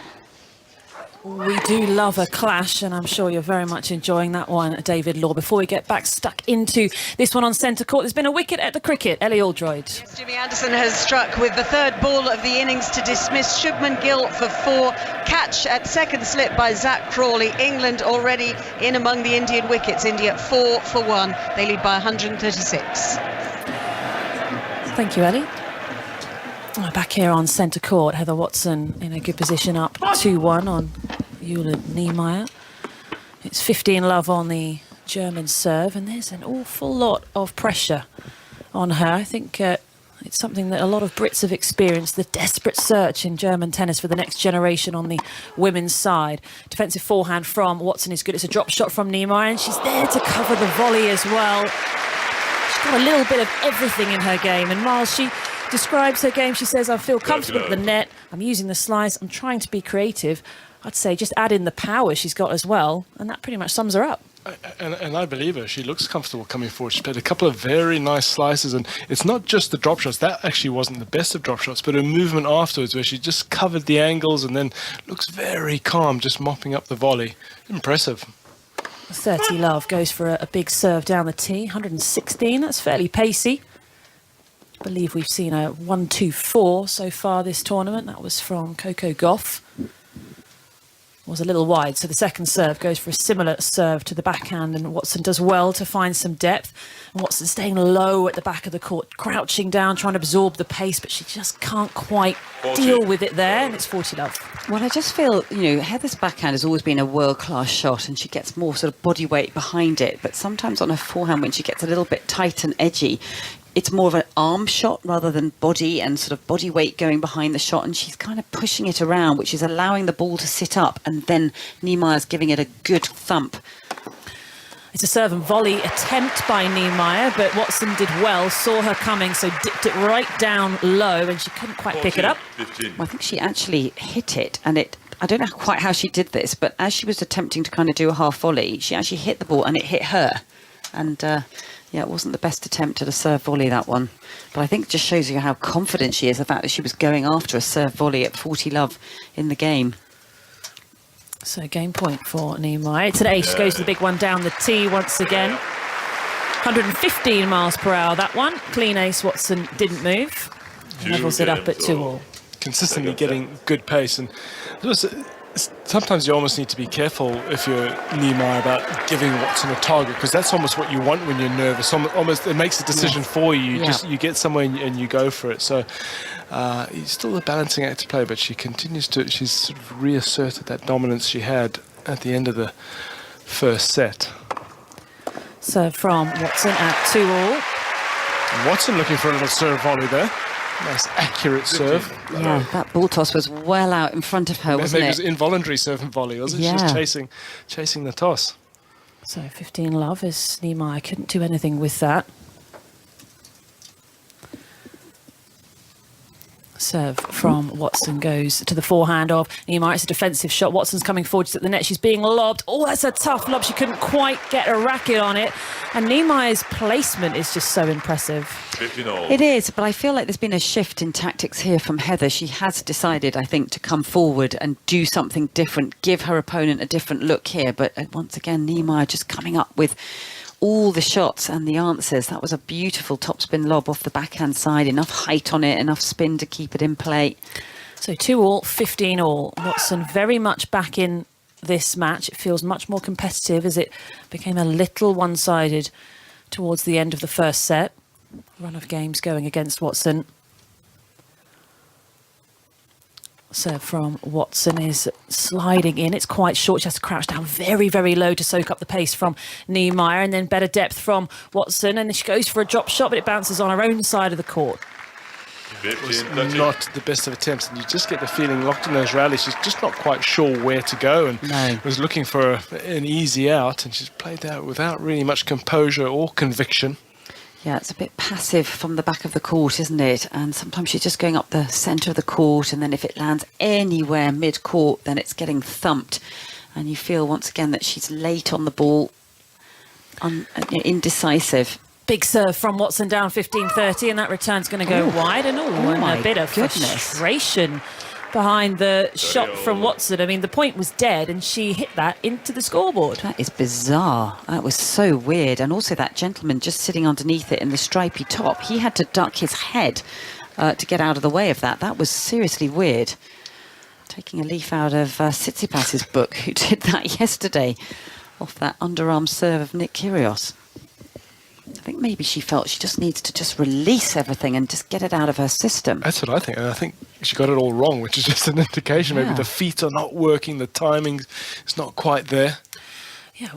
We do love a clash, and I'm sure you're very much enjoying that one, David Law. Before we get back stuck into this one on centre court, there's been a wicket at the cricket. Ellie Aldroyd. Yes, Jimmy Anderson has struck with the third ball of the innings to dismiss Shubman Gill for 4. Catch at second slip by Zach Crawley. England already in among the Indian wickets. India 4 for 1. They lead by 136. Thank you, Ellie. Back here on centre court, Heather Watson in a good position, up 2-1 on Jule Niemeier. It's 15-love on the German serve, and there's an awful lot of pressure on her. I think it's something that a lot of Brits have experienced, the desperate search in German tennis for the next generation on the women's side. Defensive forehand from Watson is good. It's a drop shot from Niemeier, and she's there to cover the volley as well. She's got a little bit of everything in her game, and while she describes her game, she says, I feel comfortable at the net, I'm using the slice, I'm trying to be creative. I'd say just add in the power she's got as well, and that pretty much sums her up. And I believe her. She looks comfortable coming forward. She played a couple of very nice slices, and it's not just the drop shots. That actually wasn't the best of drop shots, but her movement afterwards where she just covered the angles and then looks very calm, just mopping up the volley. Impressive. 30-love goes for a big serve down the tee, 116. That's fairly pacey. I believe we've seen a 1-2-4 so far this tournament. That was from Coco Gauff. was a little wide. So the second serve goes for a similar serve to the backhand, and Watson does well to find some depth. And Watson staying low at the back of the court, crouching down, trying to absorb the pace, but she just can't quite deal with it there, and it's 40-love. Well, I just feel, Heather's backhand has always been a world-class shot, and she gets more sort of body weight behind it. But sometimes on her forehand, when she gets a little bit tight and edgy, it's more of an arm shot rather than body and sort of body weight going behind the shot, and she's kind of pushing it around, which is allowing the ball to sit up, and then Niemeier's giving it a good thump. It's a serve and volley attempt by Niemeier, but Watson did well, saw her coming, so dipped it right down low, and she couldn't quite pick it up. Well, I think she actually hit it, and I don't know quite how she did this, but as she was attempting to kind of do a half volley, she actually hit the ball and it hit her. And yeah, it wasn't the best attempt at a serve volley, that one. But I think it just shows you how confident she is, the fact that she was going after a serve volley at 40-love in the game. So game point for Niemeier. It's an ace, goes to the big one down the tee once again. 115 miles per hour, that one. Clean ace, Watson didn't move. Levels it up at 2-all. Consistently getting good pace, and sometimes you almost need to be careful if you're Niemeier about giving Watson a target, because that's almost what you want when you're nervous. Almost it makes a decision for you. You get somewhere and you go for it. So it's still a balancing act to play, but she continues to. She's sort of reasserted that dominance she had at the end of the first set. So from Watson at 2-all. Watson looking for a little serve volley there. Nice accurate serve. Yeah, that ball toss was well out in front of her, wasn't it? Maybe it was involuntary serve and volley, wasn't it? Yeah. She was chasing the toss. So 15-love as Niemeier couldn't do anything with that. Serve from Watson goes to the forehand of Niemeier. It's a defensive shot. Watson's coming forward at the net. She's being lobbed. Oh, that's a tough lob. She couldn't quite get a racket on it. And Niemeier's placement is just so impressive. It is, but I feel like there's been a shift in tactics here from Heather. She has decided, I think, to come forward and do something different, give her opponent a different look here. But once again, Niemeier just coming up with all the shots and the answers. That was a beautiful topspin lob off the backhand side. Enough height on it, enough spin to keep it in play. So 2-all, 15-all. Watson very much back in this match. It feels much more competitive as it became a little one-sided towards the end of the first set. Run of games going against Watson. Serve from Watson is sliding in. It's quite short. She has to crouch down very, very low to soak up the pace from Niemeier, and then better depth from Watson. And she goes for a drop shot, but it bounces on her own side of the court. It was not the best of attempts, and you just get the feeling locked in those rallies. She's just not quite sure where to go, and was looking for an easy out, and she's played that without really much composure or conviction. Yeah, it's a bit passive from the back of the court, isn't it? And sometimes she's just going up the centre of the court, and then if it lands anywhere mid-court, then it's getting thumped. And you feel once again that she's late on the ball, indecisive. Big serve from Watson down 15-30, and that return's going to go wide. And a bit of frustration behind the shot from Watson. I mean, the point was dead, and she hit that into the scoreboard. That is bizarre. That was so weird. And also that gentleman just sitting underneath it in the stripy top, he had to duck his head to get out of the way of that. That was seriously weird. Taking a leaf out of Tsitsipas's book, who did that yesterday off that underarm serve of Nick Kyrgios. I think maybe she felt she just needs to just release everything and just get it out of her system. That's what I think. And I think she got it all wrong, which is just an indication. Maybe the feet are not working, the timing is not quite there. Yeah,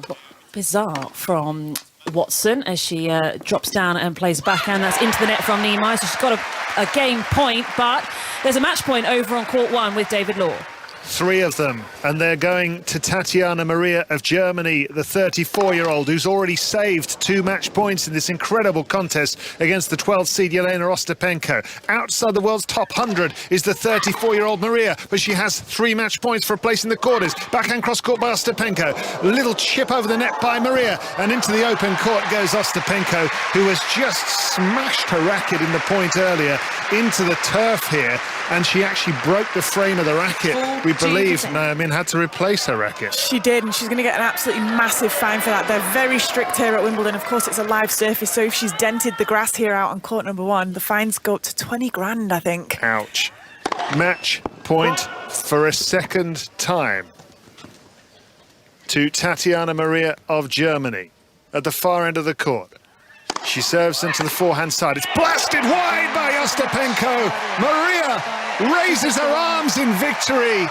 bizarre from Watson as she drops down and plays backhand. That's into the net from Niemeier. So she's got a game point, but there's a match point over on court 1 with David Law. 3 of them, and they're going to Tatiana Maria of Germany, the 34-year-old who's already saved 2 match points in this incredible contest against the 12th seed Jelena Ostapenko. Outside the world's top 100 is the 34-year-old Maria, but she has 3 match points for a place in the quarters. Backhand cross-court by Ostapenko. Little chip over the net by Maria, and into the open court goes Ostapenko, who has just smashed her racket in the point earlier into the turf here, and she actually broke the frame of the racket. We believe Naomi had to replace her racket. She did, and she's going to get an absolutely massive fine for that. They're very strict here at Wimbledon. Of course, it's a live surface, so if she's dented the grass here out on court number 1, the fines go up to 20 grand, I think. Ouch. Match point for a second time. to Tatiana Maria of Germany at the far end of the court. She serves into the forehand side. It's blasted wide by Ostapenko. Maria raises her arms in victory.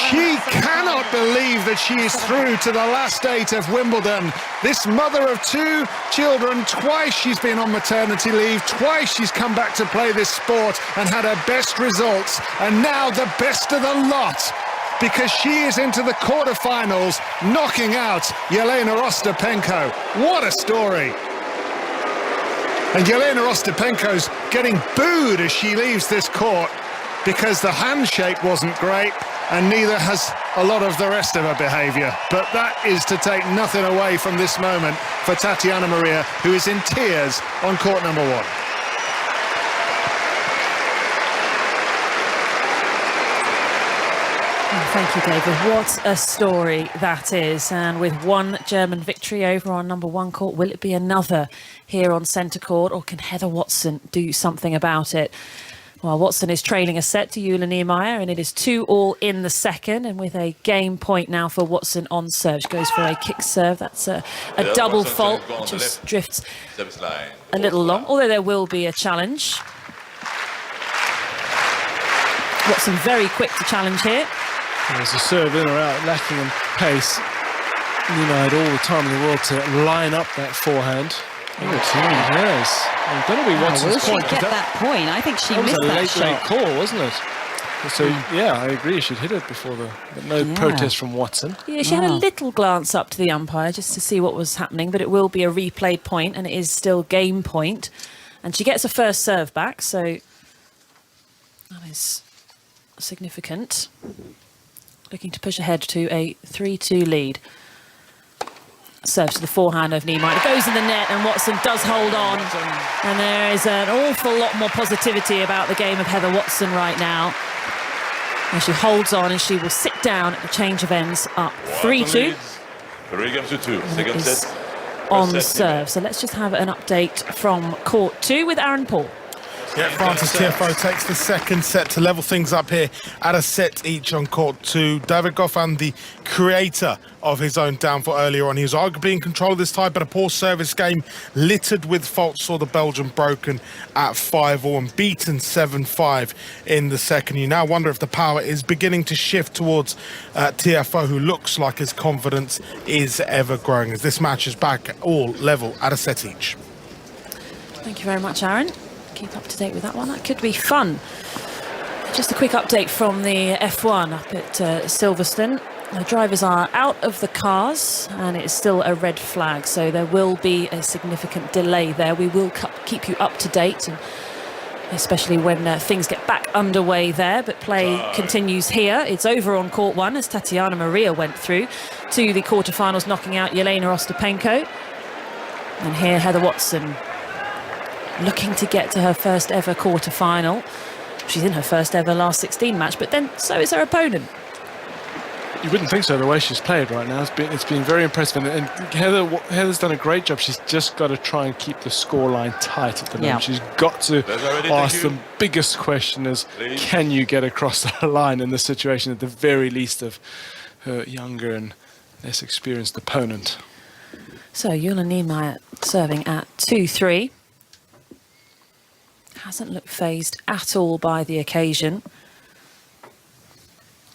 She cannot believe that she is through to the last 8 of Wimbledon. This mother of 2 children, twice she's been on maternity leave, twice she's come back to play this sport and had her best results, and now the best of the lot, because she is into the quarterfinals, knocking out Jelena Ostapenko. What a story! And Jelena Ostapenko's getting booed as she leaves this court because the handshake wasn't great, and neither has a lot of the rest of her behaviour. But that is to take nothing away from this moment for Tatiana Maria, who is in tears on court number 1. Thank you, David. What a story that is. And with one German victory over on number 1 court, will it be another here on centre court, or can Heather Watson do something about it? Well, Watson is trailing a set to Jule Niemeier, and it is 2-2 in the second, and with a game point now for Watson on serve. She goes for a kick serve. That's a double fault, just drifts a little long, although there will be a challenge. Watson very quick to challenge here. There's a serve in or out, lacking in pace. Niemeier had all the time in the world to line up that forehand. Oh, yes. It's going to be Watson's point. Will she get that point? I think she missed that was a shot. late call, wasn't it? So, yeah, I agree. She'd hit it before but no protest from Watson. Yeah, she had a little glance up to the umpire just to see what was happening, but it will be a replayed point, and it is still game point. And she gets a first serve back, so that is significant. Looking to push ahead to a 3-2 lead. Serves to the forehand of Niemeier. It goes in the net, and Watson does hold on. And there is an awful lot more positivity about the game of Heather Watson right now. And she holds on, and she will sit down at the change of ends, up 3-2. 3 games to 2. Second set. On serve. So let's just have an update from court 2 with Aaron Paul. Yeah, Francis Tiafoe takes the second set to level things up here at a set each on court 2. David Goffin, the creator of his own downfall earlier on. He was arguably in control of this tie, but a poor service game littered with faults saw the Belgian broken at 5-all and beaten 7-5 in the second. You now wonder if the power is beginning to shift towards Tiafoe, who looks like his confidence is ever growing as this match is back all level at a set each. Thank you very much, Aaron. Keep up to date with that one. That could be fun. Just a quick update from the F1 up at Silverstone. The drivers are out of the cars, and it's still a red flag, so there will be a significant delay there. We will keep you up to date, and especially when things get back underway there, but play continues here. It's over on court 1 as Tatiana Maria went through to the quarterfinals, knocking out Jelena Ostapenko. And here Heather Watson looking to get to her first ever quarter-final. She's in her first ever last 16 match, but then so is her opponent. You wouldn't think so, the way she's played right now. It's been very impressive, and Heather's done a great job. She's just got to try and keep the scoreline tight at the moment. She's got to ask the biggest question is, can you get across the line in this situation, at the very least, of her younger and less experienced opponent. So Jule Niemeier serving at 2-3. Hasn't looked phased at all by the occasion.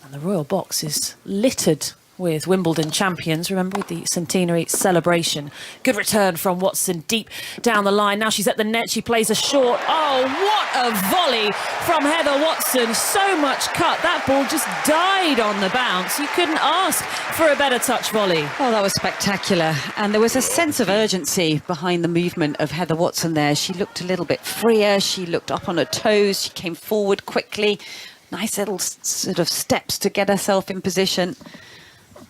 And the Royal Box is littered with Wimbledon champions, remember, with the centenary celebration. Good return from Watson deep down the line. Now she's at the net, she plays a short. Oh, what a volley from Heather Watson. So much cut. That ball just died on the bounce. You couldn't ask for a better touch volley. Oh, that was spectacular. And there was a sense of urgency behind the movement of Heather Watson there. She looked a little bit freer. She looked up on her toes. She came forward quickly. Nice little sort of steps to get herself in position.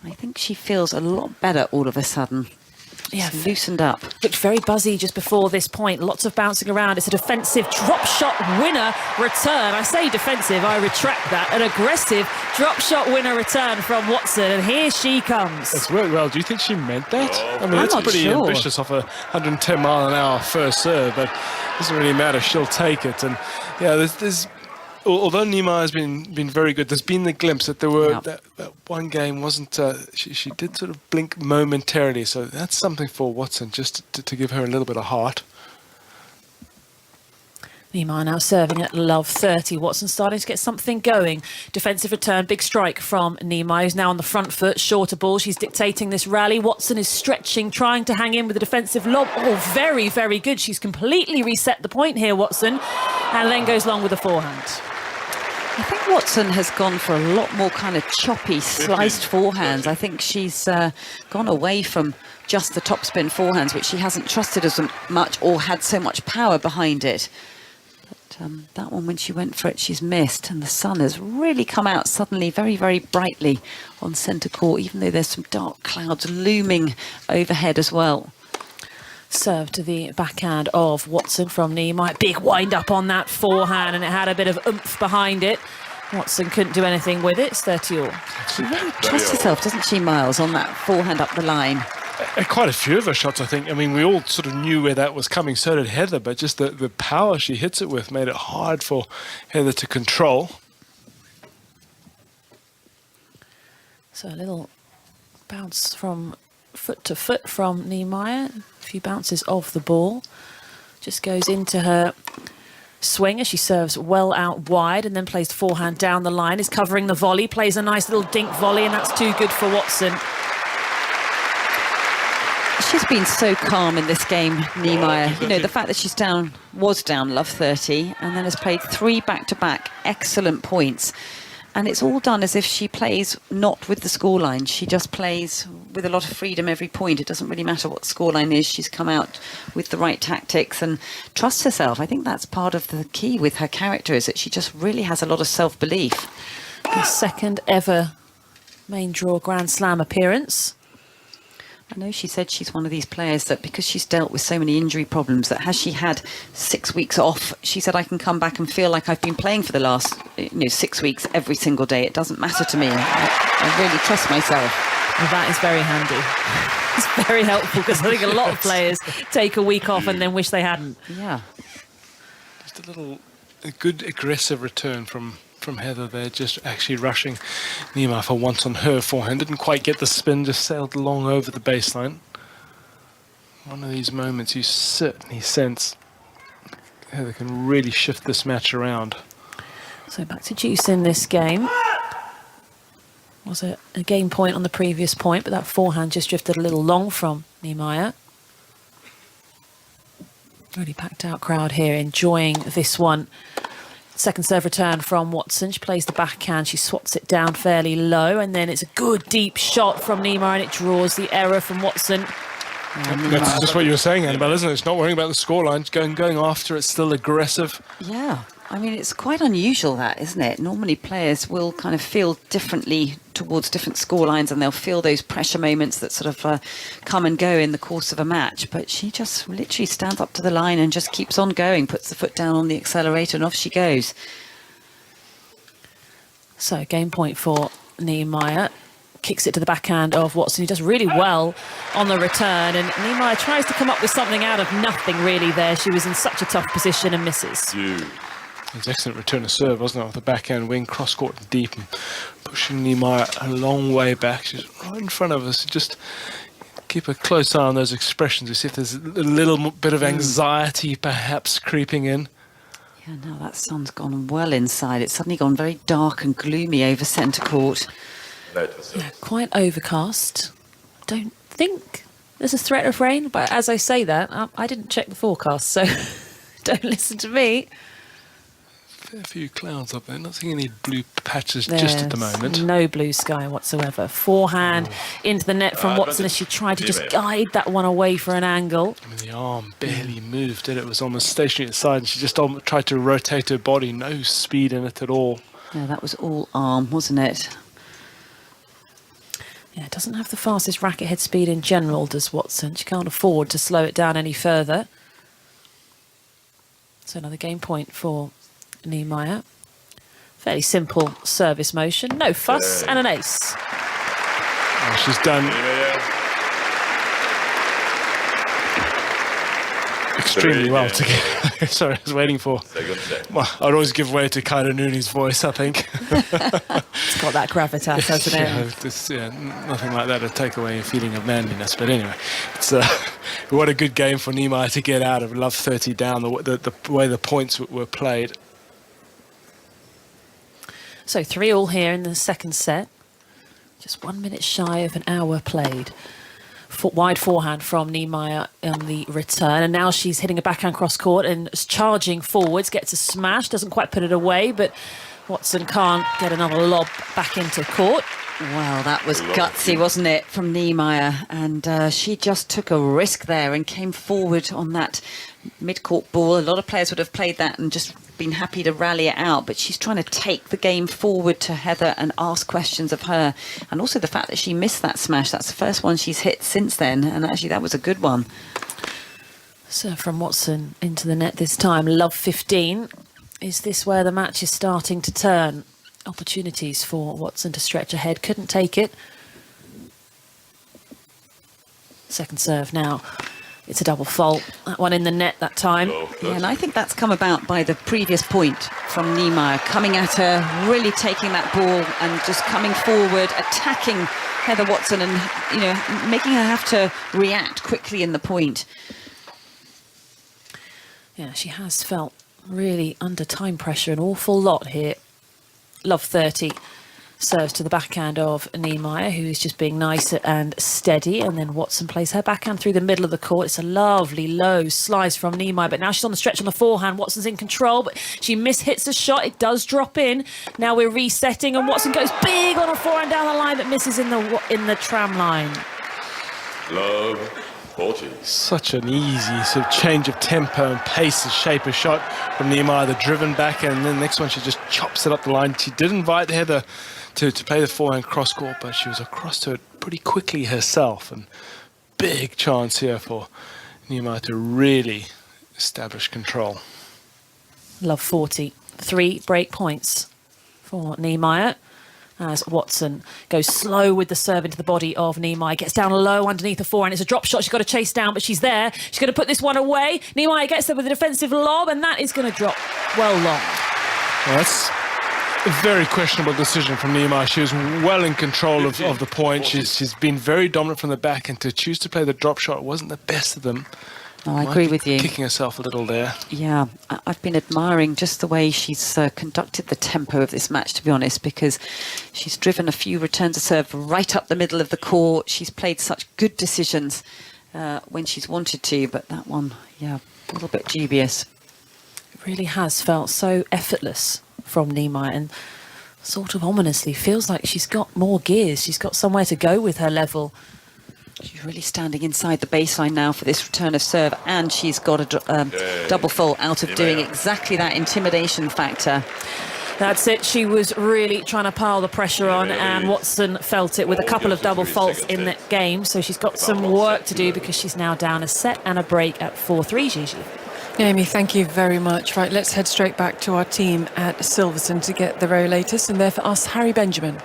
I think she feels a lot better all of a sudden. Yeah, she's loosened up. Looked very buzzy just before this point. Lots of bouncing around. It's a defensive drop shot winner return. I say defensive, I retract that. An aggressive drop shot winner return from Watson, and here she comes. It's worked well. Do you think she meant that? I mean, it's pretty ambitious off a 110-mile-an-hour first serve, but it doesn't really matter. She'll take it. And yeah, there's although Niemeier has been very good, there's been the glimpse that there were that one game wasn't. She did sort of blink momentarily, so that's something for Watson, just to give her a little bit of heart. Niemeier now serving at love 30. Watson starting to get something going. Defensive return, big strike from Niemeier, who's now on the front foot, shorter ball. She's dictating this rally. Watson is stretching, trying to hang in with a defensive lob. Oh, very, very good. She's completely reset the point here, Watson, and then goes long with a forehand. I think Watson has gone for a lot more kind of choppy, sliced forehands. I think she's gone away from just the topspin forehands, which she hasn't trusted as much or had so much power behind it. That one, when she went for it, she's missed, and the sun has really come out suddenly very, very brightly on centre court, even though there's some dark clouds looming overhead as well. Serve to the backhand of Watson from Niemeier. Big wind up on that forehand, and it had a bit of oomph behind it. Watson couldn't do anything with it. It's 30-all. She really trusts herself, doesn't she, Miles, on that forehand up the line? Quite a few of her shots, I think. I mean, we all sort of knew where that was coming, so did Heather, but just the power she hits it with made it hard for Heather to control. So a little bounce from foot to foot from Niemeier. A few bounces of the ball. Just goes into her swing as she serves well out wide and then plays the forehand down the line, is covering the volley, plays a nice little dink volley, and that's too good for Watson. She's been so calm in this game, Niemeier. You know, the fact that she's was down love 30 and then has played 3 back-to-back excellent points. And it's all done as if she plays not with the scoreline. She just plays with a lot of freedom every point. It doesn't really matter what the scoreline is. She's come out with the right tactics and trusts herself. I think that's part of the key with her character, is that she just really has a lot of self-belief. Her second ever main draw Grand Slam appearance. I know she said she's one of these players that, because she's dealt with so many injury problems, that has she had 6 weeks off, she said, I can come back and feel like I've been playing for the last 6 weeks every single day. It doesn't matter to me. I really trust myself. Well, that is very handy. It's very helpful, because I think a lot of players take a week off and then wish they hadn't. Yeah. Just a good aggressive return from Heather there, just actually rushing Niemeier for once on her forehand. Didn't quite get the spin, just sailed long over the baseline. One of these moments you certainly sense Heather can really shift this match around. So back to Juice in this game. Was a game point on the previous point, but that forehand just drifted a little long from Niemeier. Really packed out crowd here enjoying this one. Second serve return from Watson. She plays the backhand. She swats it down fairly low, and then it's a good deep shot from Niemeier, and it draws the error from Watson. That's just what you were saying, Annabelle, isn't it? It's not worrying about the scoreline, going after it, still aggressive. Yeah, I mean, it's quite unusual, that, isn't it? Normally players will kind of feel differently towards different scorelines, and they'll feel those pressure moments that sort of come and go in the course of a match. But she just literally stands up to the line and just keeps on going, puts the foot down on the accelerator, and off she goes. So game point for Niemeier. Kicks it to the backhand of Watson, who does really well on the return, and Niemeier tries to come up with something out of nothing really there. She was in such a tough position and misses. It was an excellent return of serve, wasn't it, with the backhand wing, cross-court deep, and pushing Niemeier a long way back. She's right in front of us. Just keep a close eye on those expressions to see if there's a little bit of anxiety perhaps creeping in. Yeah, no, that sun's gone well inside. It's suddenly gone very dark and gloomy over centre court. Yeah, quite overcast. Don't think there's a threat of rain, but as I say that, I didn't check the forecast, so don't listen to me. Fair few clouds up there, not seeing any blue patches just at the moment. No blue sky whatsoever. Forehand into the net from Watson as she tried to just guide that one away for an angle. I mean, the arm barely moved, did it? It was almost stationary at the side, and she just tried to rotate her body, no speed in it at all. Yeah, that was all arm, wasn't it? Yeah, it doesn't have the fastest racket head speed in general, does Watson. She can't afford to slow it down any further. So another game point for Niemeier. Fairly simple service motion, no fuss, and an ace. Oh, she's done extremely well together. Sorry, I was waiting for. Well, I'd always give way to Kaida Nooney's voice, I think. It's got that gravitas, hasn't it? Nothing like that to take away your feeling of manliness. But anyway, it's what a good game for Niemeier to get out of. Love 30 down, the way the points were played. So 3-all here in the second set. Just 1 minute shy of an hour played. Wide forehand from Niemeier on the return, and now she's hitting a backhand cross court and charging forwards, gets a smash, doesn't quite put it away, but Watson can't get another lob back into court. Wow, that was gutsy, wasn't it, from Niemeier? And she just took a risk there and came forward on that mid-court ball. A lot of players would have played that and just been happy to rally it out, but she's trying to take the game forward to Heather and ask questions of her. And also the fact that she missed that smash, that's the first one she's hit since then, and actually that was a good one. So from Watson into the net this time, love 15. Is this where the match is starting to turn? Opportunities for Watson to stretch ahead, couldn't take it. Second serve now. It's a double fault. That one in the net that time. Yeah, and I think that's come about by the previous point from Niemeier, coming at her, really taking that ball and just coming forward, attacking Heather Watson and, you know, making her have to react quickly in the point. Yeah, she has felt really under time pressure an awful lot here. Love 30 serves to the backhand of Niemeier, who is just being nice and steady, and then Watson plays her backhand through the middle of the court. It's a lovely low slice from Niemeier, but now she's on the stretch on the forehand. Watson's in control, but she mishits the shot. It does drop in. Now we're resetting, and Watson goes big on a forehand down the line, but misses in the tram line. Love 40. Such an easy sort of change of tempo and pace and shape of shot from Niemeier, the driven back, and then the next one she just chops it up the line. She did invite Heather to play the forehand cross court, but she was across to it pretty quickly herself, and big chance here for Niemeier to really establish control. Love 40. 3 break points for Niemeier as Watson goes slow with the serve into the body of Niemeier, gets down low underneath the forehand. It's a drop shot she's got to chase down, but she's there. She's going to put this one away. Niemeier gets there with a defensive lob, and that is going to drop well long. Well, that's a very questionable decision from Niemeier. She was well in control of the point. She's been very dominant from the back, and to choose to play the drop shot wasn't the best of them. No, I agree with you. Kicking herself a little there. Yeah, I've been admiring just the way she's conducted the tempo of this match, to be honest, because she's driven a few returns of serve right up the middle of the court. She's played such good decisions when she's wanted to, but that one, yeah, a little bit dubious. It really has felt so effortless from Niemeier, and sort of ominously feels like she's got more gears. She's got somewhere to go with her level. She's really standing inside the baseline now for this return of serve, and she's got a double fault out of doing exactly that intimidation factor. That's it. She was really trying to pile the pressure on, and Watson felt it with a couple of double faults in that game. So she's got some work to do because she's now down a set and a break at 4-3, Gigi. Amy, thank you very much. Right, let's head straight back to our team at Silverstone to get the very latest, and there for us, Harry Benjamin.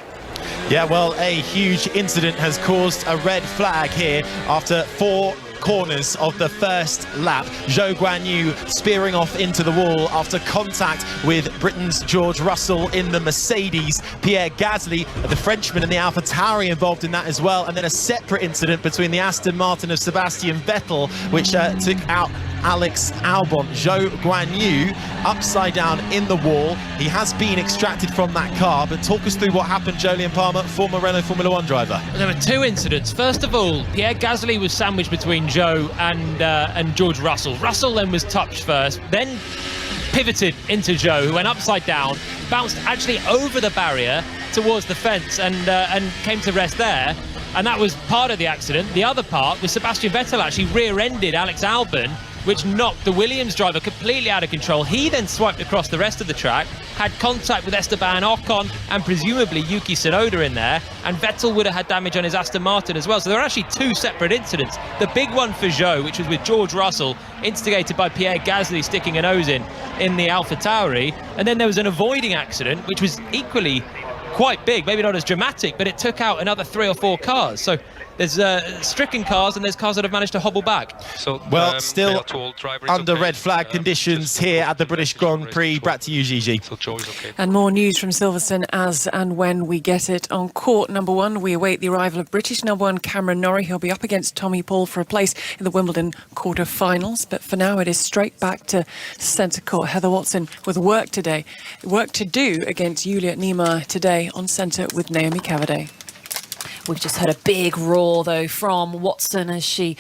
Yeah, well, a huge incident has caused a red flag here after 4 corners of the first lap. Zhou Guanyu spearing off into the wall after contact with Britain's George Russell in the Mercedes. Pierre Gasly, the Frenchman, and the AlphaTauri involved in that as well. And then a separate incident between the Aston Martin of Sebastian Vettel, which took out Alex Albon. Zhou Guanyu upside down in the wall. He has been extracted from that car, but talk us through what happened, Jolien Palmer, former Renault Formula 1 driver. There were 2 incidents. First of all, Pierre Gasly was sandwiched between Zhou and George Russell. Russell then was touched first, then pivoted into Zhou, who went upside down, bounced actually over the barrier towards the fence and came to rest there. And that was part of the accident. The other part was Sebastian Vettel actually rear-ended Alex Albon, which knocked the Williams driver completely out of control. He then swiped across the rest of the track, had contact with Esteban Ocon and presumably Yuki Tsunoda in there, and Vettel would have had damage on his Aston Martin as well. So there are actually 2 separate incidents. The big one for Zhou, which was with George Russell, instigated by Pierre Gasly sticking a nose in the AlphaTauri, and then there was an avoiding accident, which was equally quite big, maybe not as dramatic, but it took out another 3 or 4 cars. So There's stricken cars and there's cars that have managed to hobble back. So, well, still under red flag conditions here at the British Grand Prix. Back to you, Gigi. So and more news from Silverstone as and when we get it. On court number 1, we await the arrival of British number 1 Cameron Norrie. He'll be up against Tommy Paul for a place in the Wimbledon quarter-finals. But for now, it is straight back to centre court. Heather Watson with work to do against Julia Niemeier today on centre with Naomi Cavaday. We've just heard a big roar, though, from Watson as she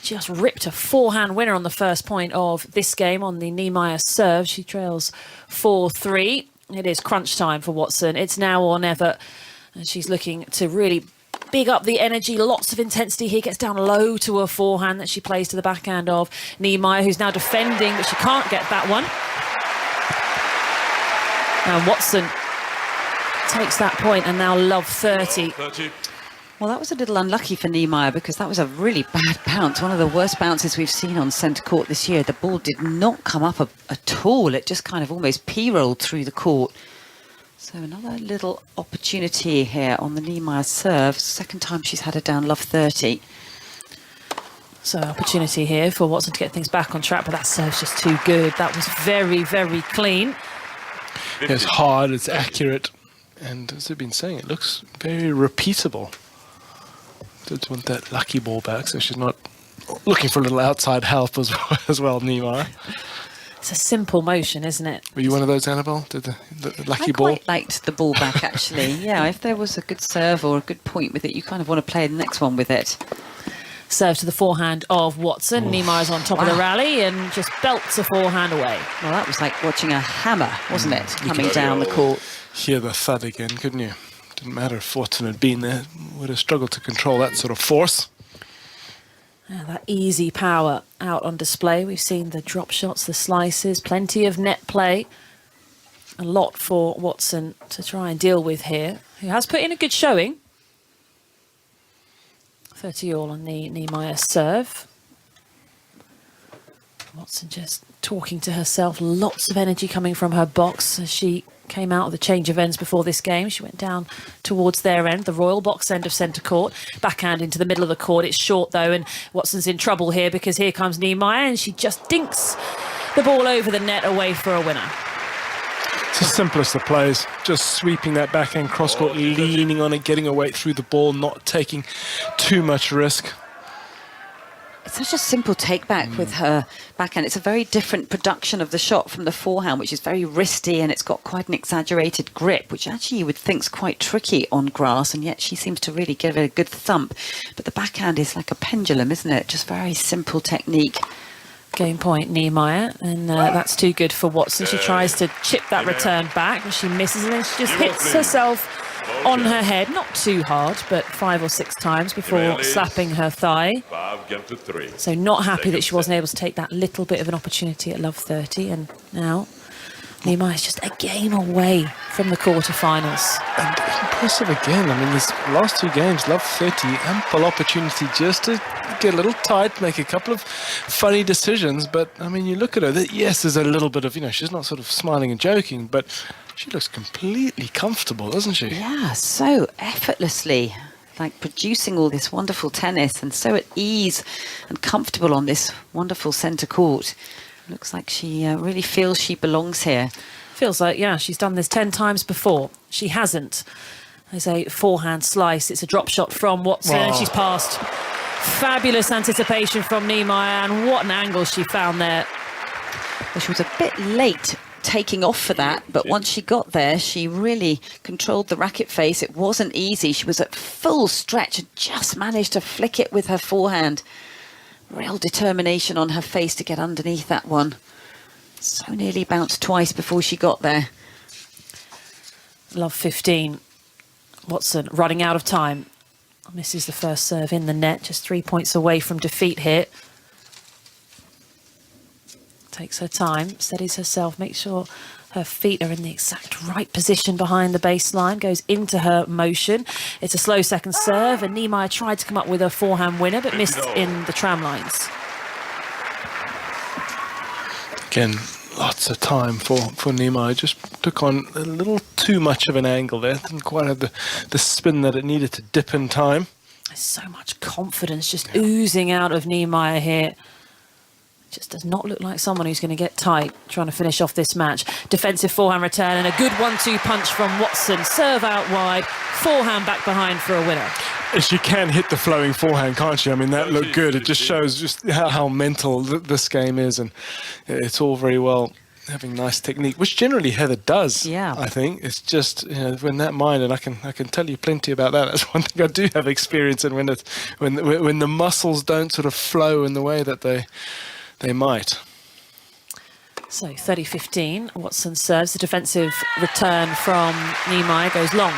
just ripped a forehand winner on the first point of this game on the Niemeier serve. She trails 4-3. It is crunch time for Watson. It's now or never. And she's looking to really big up the energy. Lots of intensity here. Gets down low to her forehand that she plays to the backhand of Niemeier, who's now defending, but she can't get that one. And Watson takes that point and now love 30. Well, that was a little unlucky for Niemeier because that was a really bad bounce. One of the worst bounces we've seen on centre court this year. The ball did not come up at all. It just kind of almost p-rolled through the court. So another little opportunity here on the Niemeier serve. Second time she's had it down love 30. So opportunity here for Watson to get things back on track, but that serve's just too good. That was very, very clean. It's hard, it's accurate, and as I've been saying, it looks very repeatable. Did want that lucky ball back, so she's not looking for a little outside help as well, Niemeier. It's a simple motion, isn't it? Were you one of those, Annabelle? Did the lucky ball? I quite liked the ball back, actually. Yeah, if there was a good serve or a good point with it, you kind of want to play the next one with it. Serve to the forehand of Watson. Niemeier's on top of the rally and just belts a forehand away. Well, that was like watching a hammer, wasn't it? Coming down the court. Hear the thud again, couldn't you? Didn't matter if Watson had been there. Would have struggled to control that sort of force. Yeah, that easy power out on display. We've seen the drop shots, the slices, plenty of net play. A lot for Watson to try and deal with here, who has put in a good showing. 30 all on the Niemeier serve. Watson just talking to herself. Lots of energy coming from her box as she came out of the change of ends before this game. She went down towards their end, the royal box end of centre court. Backhand into the middle of the court. It's short, though, and Watson's in trouble here because here comes Niemeier and she just dinks the ball over the net away for a winner. It's the simplest of plays. Just sweeping that backhand cross-court, leaning on it, getting away through the ball, not taking too much risk. It's such a simple take back with her backhand. It's a very different production of the shot from the forehand, which is very wristy and it's got quite an exaggerated grip, which actually you would think is quite tricky on grass, and yet she seems to really give it a good thump. But the backhand is like a pendulum, isn't it? Just very simple technique. Game point, Niemeier, and that's too good for Watson. She tries to chip that return back, and she misses, and then she just hits herself on her head, not too hard, but 5 or 6 times before slapping her thigh. So not happy that she wasn't able to take that little bit of an opportunity at love 30, and now Niemeier's just a game away from the quarterfinals. And impressive again. I mean, these last 2 games, love 30, ample opportunity just to get a little tight, make a couple of funny decisions. But, I mean, you look at her, yes, there's a little bit of, she's not sort of smiling and joking, but she looks completely comfortable, doesn't she? Yeah, so effortlessly, like producing all this wonderful tennis and so at ease and comfortable on this wonderful centre court. Looks like she really feels she belongs here. Feels like, yeah, she's done this 10 times before. She hasn't. There's a forehand slice. It's a drop shot from Watson, and she's passed. Fabulous anticipation from Niemeier, and what an angle she found there. Well, she was a bit late taking off for that, but once she got there, she really controlled the racket face. It wasn't easy. She was at full stretch and just managed to flick it with her forehand. Real determination on her face to get underneath that one. So nearly bounced twice before she got there. Love 15. Watson running out of time. Misses the first serve in the net, just 3 points away from defeat here. Takes her time, steadies herself, makes sure her feet are in the exact right position behind the baseline, goes into her motion. It's a slow second serve, and Niemeier tried to come up with a forehand winner, but missed in the tram lines. Again, lots of time for Niemeier. Just took on a little too much of an angle there. Didn't quite have the spin that it needed to dip in time. There's so much confidence just oozing out of Niemeier here. Just does not look like someone who's going to get tight trying to finish off this match. Defensive forehand return and a good 1-2 punch from Watson. Serve out wide, forehand back behind for a winner. She can hit the flowing forehand, can't she? I mean, that looked good. It just shows just how mental this game is, and it's all very well having nice technique, which generally Heather does. Yeah, I think it's just when that mind, and I can tell you plenty about that. That's one thing I do have experience in, when the muscles don't sort of flow in the way that they might. So 30-15, Watson serves. The defensive return from Niemeier goes long.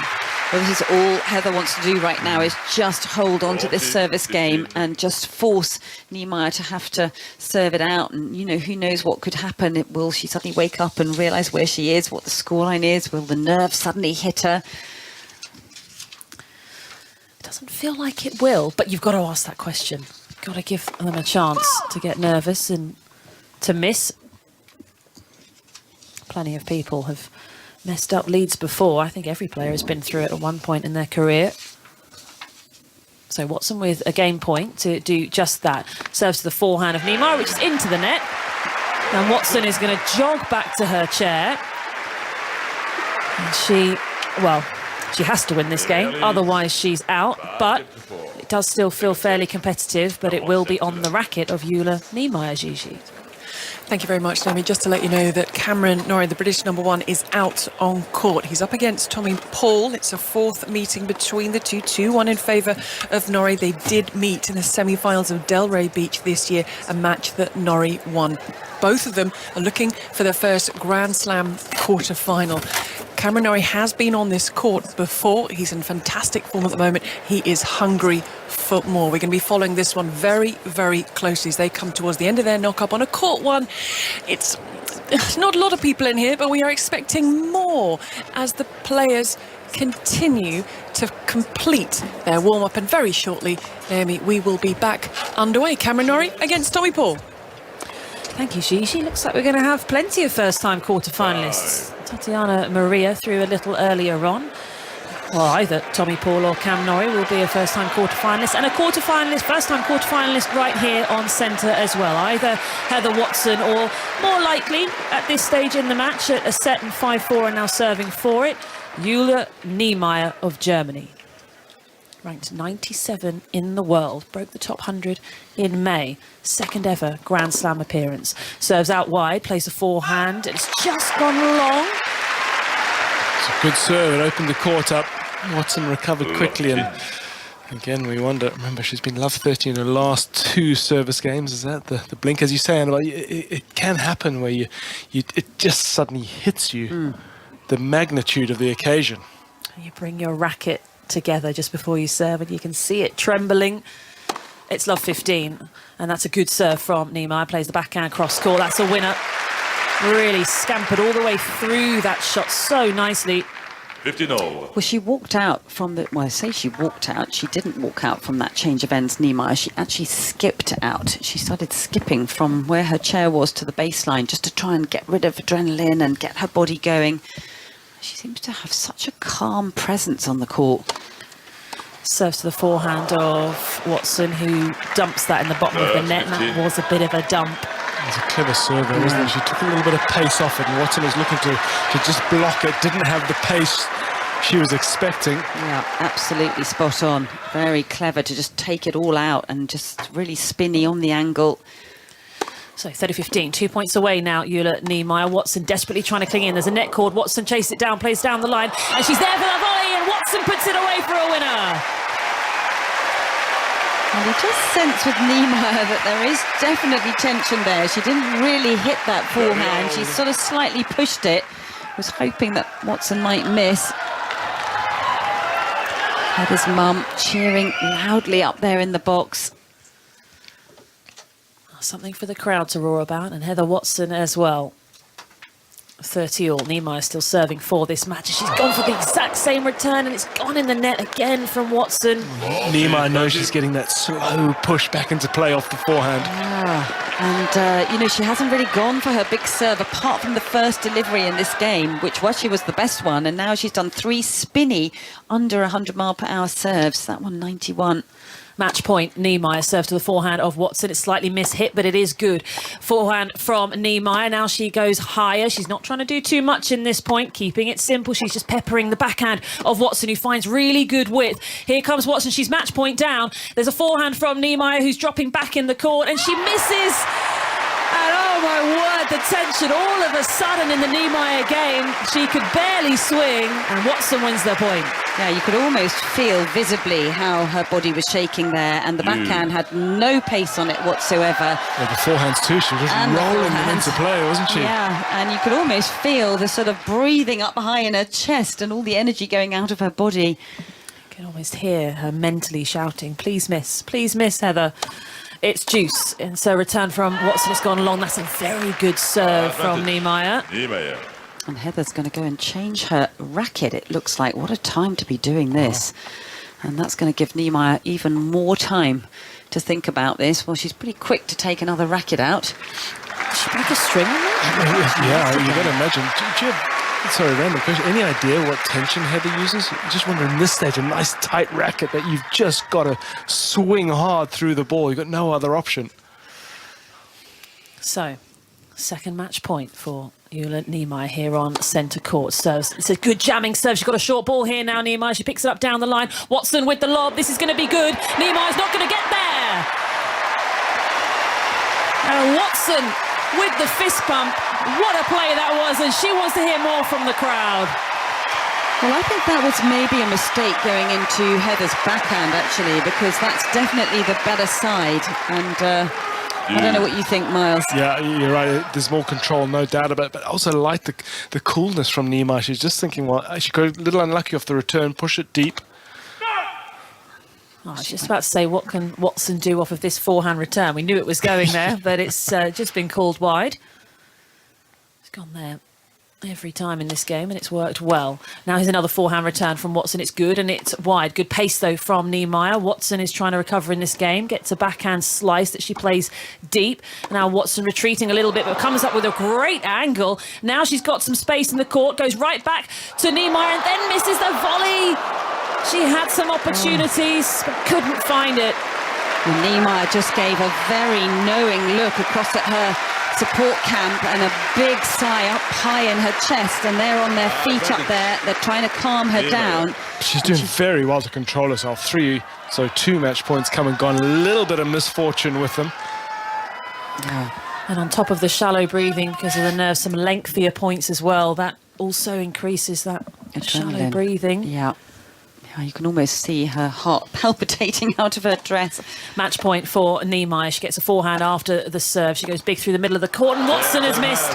Well, this is all Heather wants to do right now, is just hold on to this service game and just force Niemeier to have to serve it out. And, who knows what could happen. Will she suddenly wake up and realise where she is, what the scoreline is? Will the nerve suddenly hit her? It doesn't feel like it will, but you've got to ask that question. You've got to give them a chance to get nervous and to miss. Plenty of people have messed up leads before. I think every player has been through it at one point in their career. So Watson with a game point to do just that. Serves to the forehand of Niemeier, which is into the net. And Watson is going to jog back to her chair. And she has to win this game, otherwise she's out. But it does still feel fairly competitive, but it will be on the racket of Jule Niemeier, Gigi. Thank you very much, Naomi. Just to let you know that Cameron Norrie, the British #1, is out on court. He's up against Tommy Paul. It's a fourth meeting between the two, 2-1 in favour of Norrie. They did meet in the semi-finals of Delray Beach this year, a match that Norrie won. Both of them are looking for their first Grand Slam quarter-final. Cameron Norrie has been on this court before. He's in fantastic form at the moment. He is hungry for more. We're going to be following this one very, very closely as they come towards the end of their knock-up on a court one. It's not a lot of people in here, but we are expecting more as the players continue to complete their warm-up. And very shortly, Naomi, we will be back underway. Cameron Norrie against Tommy Paul. Thank you, Gigi. Looks like we're going to have plenty of first-time quarter-finalists. Tatiana Maria threw a little earlier on. Well, either Tommy Paul or Cam Norrie will be a first-time quarter-finalist, and a quarter-finalist, first-time quarter-finalist right here on centre as well. Either Heather Watson or, more likely, at this stage in the match, at a set and 5-4 and now serving for it, Jule Niemeier of Germany. Ranked 97 in the world, broke the top 100 in May. Second ever Grand Slam appearance. Serves out wide, plays a forehand, and it's just gone long. It's a good serve, it opened the court up. Watson recovered quickly, and again we wonder, remember she's been love 30 in her last 2 service games. Is that the blink, as you say, Annabelle? It can happen where it just suddenly hits you, the magnitude of the occasion. You bring your racket together just before you serve and you can see it trembling. It's love 15, and that's a good serve from Niemeier. Plays the backhand cross court. That's a winner. Really scampered all the way through that shot so nicely. 15-0. Well, she walked out from the... Well, I say she walked out. She didn't walk out from that change of ends, Niemeier. She actually skipped out. She started skipping from where her chair was to the baseline just to try and get rid of adrenaline and get her body going. She seems to have such a calm presence on the court. Serves to the forehand of Watson, who dumps that in the bottom of the net, and that was a bit of a dump. It was a clever server, wasn't it? She took a little bit of pace off it, and Watson was looking to just block it. Didn't have the pace she was expecting. Yeah, absolutely spot on. Very clever to just take it all out and just really spinny on the angle. So 30-15, 2 points away now, Jule Niemeier. Watson desperately trying to cling in. There's a net cord. Watson chases it down, plays down the line, and she's there for the volley, and Watson puts it away for a winner. And you just sense with Niemeier that there is definitely tension there. She didn't really hit that forehand. She sort of slightly pushed it. Was hoping that Watson might miss. Heather's mum cheering loudly up there in the box. Something for the crowd to roar about, and Heather Watson as well. 30-all. Niemeier still serving for this match. She's gone for the exact same return, and it's gone in the net again from Watson. Niemeier knows she's getting that slow push back into play off the forehand. And, you know, she hasn't really gone for her big serve, apart from the first delivery in this game, which she was the best one. And now she's done 3 spinny under 100-mile-per-hour serves. That one, 91. Match point, Niemeier serve to the forehand of Watson. It's slightly mishit, but it is good. Forehand from Niemeier. Now she goes higher. She's not trying to do too much in this point, keeping it simple. She's just peppering the backhand of Watson, who finds really good width. Here comes Watson. She's match point down. There's a forehand from Niemeier, who's dropping back in the court, and she misses. And oh my word, the tension all of a sudden in the Niemeier game. She could barely swing, and Watson wins the point. Yeah, you could almost feel visibly how her body was shaking there, and the backhand had no pace on it whatsoever. Yeah, the forehands too, she was just rolling them into play, wasn't she? Yeah, and you could almost feel the sort of breathing up high in her chest and all the energy going out of her body. You can almost hear her mentally shouting, please miss, Heather. It's Juice, and so return from Watson has gone long. That's a very good serve from Niemeier. And Heather's going to go and change her racket, it looks like. What a time to be doing this. And that's going to give Niemeier even more time to think about this. Well, she's pretty quick to take another racket out. Does she break a string on that? Yeah, you got to imagine. Do you have, sorry, random question, any idea what tension Heather uses? I just wonder in this stage, a nice tight racket that you've just got to swing hard through the ball. You've got no other option. So, second match point for Jule Niemeier here on centre court. Serves. It's a good jamming serve. She's got a short ball here now, Niemeier. She picks it up down the line. Watson with the lob. This is going to be good. Niemeier's not going to get there. And Watson with the fist pump. What a play that was, and she wants to hear more from the crowd. Well, I think that was maybe a mistake going into Heather's backhand, actually, because that's definitely the better side. And I don't know what you think, Miles. Yeah, you're right. There's more control, no doubt about it. But I also like the coolness from Niemeier. She's just thinking, well, she got a little unlucky off the return, push it deep. I was just about to say, what can Watson do off of this forehand return? We knew it was going there, but it's just been called wide. It's gone there every time in this game, and it's worked well. Now here's another forehand return from Watson. It's good, and it's wide. Good pace, though, from Niemeier. Watson is trying to recover in this game. Gets a backhand slice that she plays deep. Now Watson retreating a little bit, but comes up with a great angle. Now she's got some space in the court. Goes right back to Niemeier, and then misses the volley. She had some opportunities, but couldn't find it. And Niemeier just gave a very knowing look across at her support camp and a big sigh up high in her chest, and they're on their feet up there. They're trying to calm her down. She's doing very well to control herself. 2 match points come and gone. A little bit of misfortune with them. Yeah. And on top of the shallow breathing, because of the nerves, some lengthier points as well. That also increases that shallow breathing. Yeah. You can almost see her heart palpitating out of her dress. Match point for Niemeier. She gets a forehand after the serve. She goes big through the middle of the court, and Watson has missed.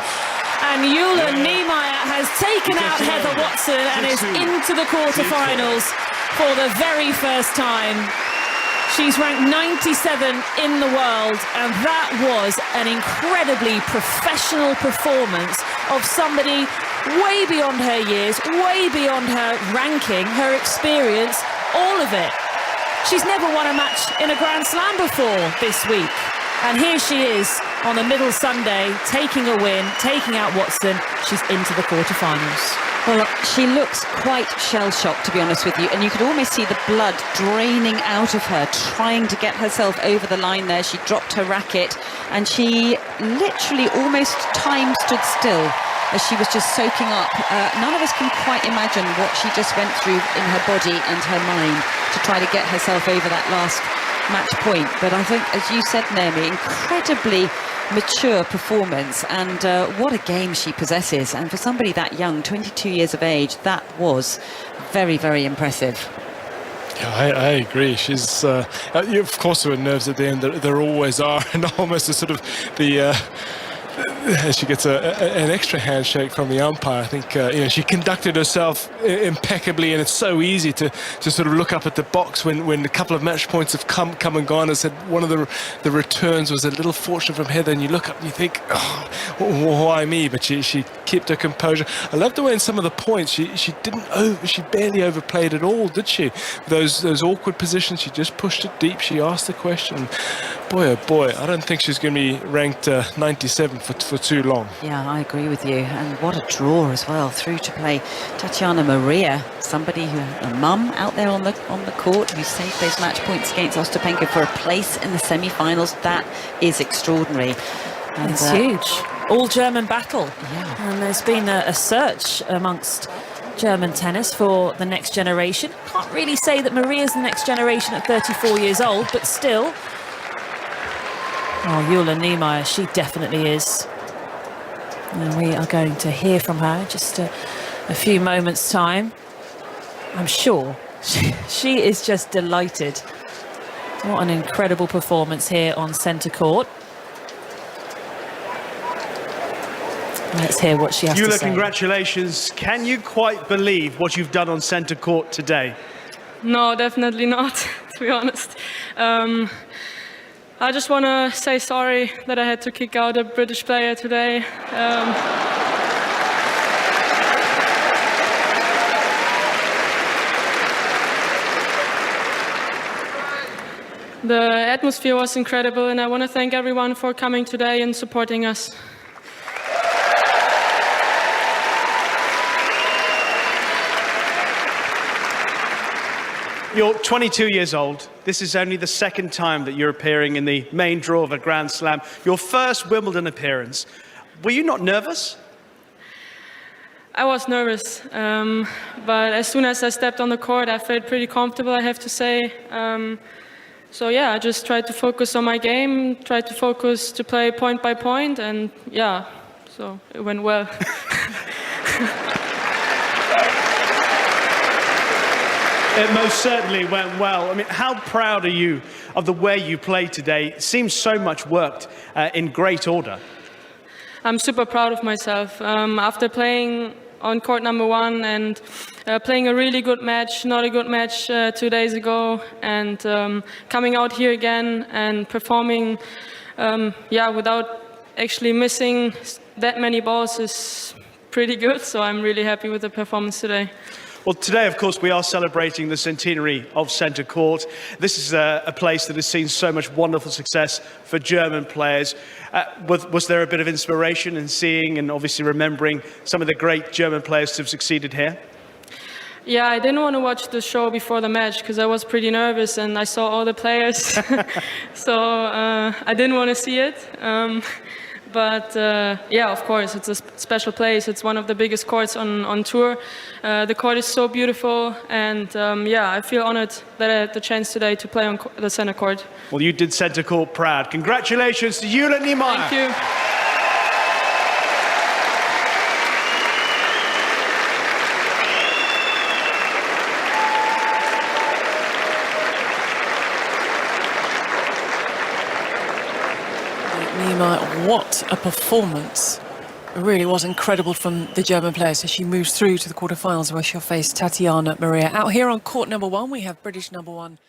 And Jule Niemeier has taken out Heather Watson and is into the quarterfinals for the very first time. She's ranked 97 in the world, and that was an incredibly professional performance of somebody way beyond her years, way beyond her ranking, her experience, all of it. She's never won a match in a Grand Slam before this week. And here she is on the middle Sunday, taking a win, taking out Watson. She's into the quarterfinals. Well, she looks quite shell-shocked, to be honest with you, and you could almost see the blood draining out of her, trying to get herself over the line there. She dropped her racket, and she literally almost time stood still as she was just soaking up. None of us can quite imagine what she just went through in her body and her mind to try to get herself over that last match point. But I think, as you said, Naomi, incredibly mature performance, and what a game she possesses. And for somebody that young, 22 years of age, that was very, very impressive. Yeah, I agree. She's, of course, there were nerves at the end. There always are, and almost a sort of the she gets an extra handshake from the umpire. I think she conducted herself impeccably, and it's so easy to sort of look up at the box when a couple of match points have come and gone. I said one of the returns was a little fortunate from Heather, and you look up and you think, oh, why me? But she kept her composure. I love the way in some of the points she barely overplayed at all, did she? Those awkward positions, she just pushed it deep. She asked the question. Boy, oh boy, I don't think she's going to be ranked 97 for too long. Yeah, I agree with you. And what a draw as well, through to play Tatiana Maria, somebody a mum out there on the court who saved those match points against Ostapenko for a place in the semi-finals. That is extraordinary. And, it's huge. All German battle. Yeah. And there's been a search amongst German tennis for the next generation. Can't really say that Maria's the next generation at 34 years old, but still. Oh, Jule Niemeier, she definitely is. And we are going to hear from her in just a few moments' time. I'm sure she is just delighted. What an incredible performance here on centre court. Let's hear what she has to say. Jule, congratulations. Can you quite believe what you've done on centre court today? No, definitely not, to be honest. I just want to say sorry that I had to kick out a British player today. The atmosphere was incredible, and I want to thank everyone for coming today and supporting us. You're 22 years old. This is only the second time that you're appearing in the main draw of a Grand Slam. Your first Wimbledon appearance. Were you not nervous? I was nervous, but as soon as I stepped on the court, I felt pretty comfortable, I have to say. So yeah, I just tried to focus on my game, tried to focus to play point by point, and yeah, so it went well. It most certainly went well. I mean, how proud are you of the way you played today? It seems so much worked in great order. I'm super proud of myself. After playing on court number 1 and playing a really good match, not a good match 2 days ago, and coming out here again and performing without actually missing that many balls is pretty good. So I'm really happy with the performance today. Well, today, of course, we are celebrating the centenary of centre court. This is a place that has seen so much wonderful success for German players. Was there a bit of inspiration in seeing and obviously remembering some of the great German players who have succeeded here? Yeah, I didn't want to watch the show before the match because I was pretty nervous and I saw all the players. So I didn't want to see it. But yeah, of course, it's a special place. It's one of the biggest courts on tour. The court is so beautiful, and yeah, I feel honored that I had the chance today to play on the center court. Well, you did centre court proud. Congratulations to Jule Niemeier. Thank you. Niemeier, what a performance. It really was incredible from the German players as she moves through to the quarterfinals where she'll face Tatiana Maria. Out here on court number 1, we have British number 1.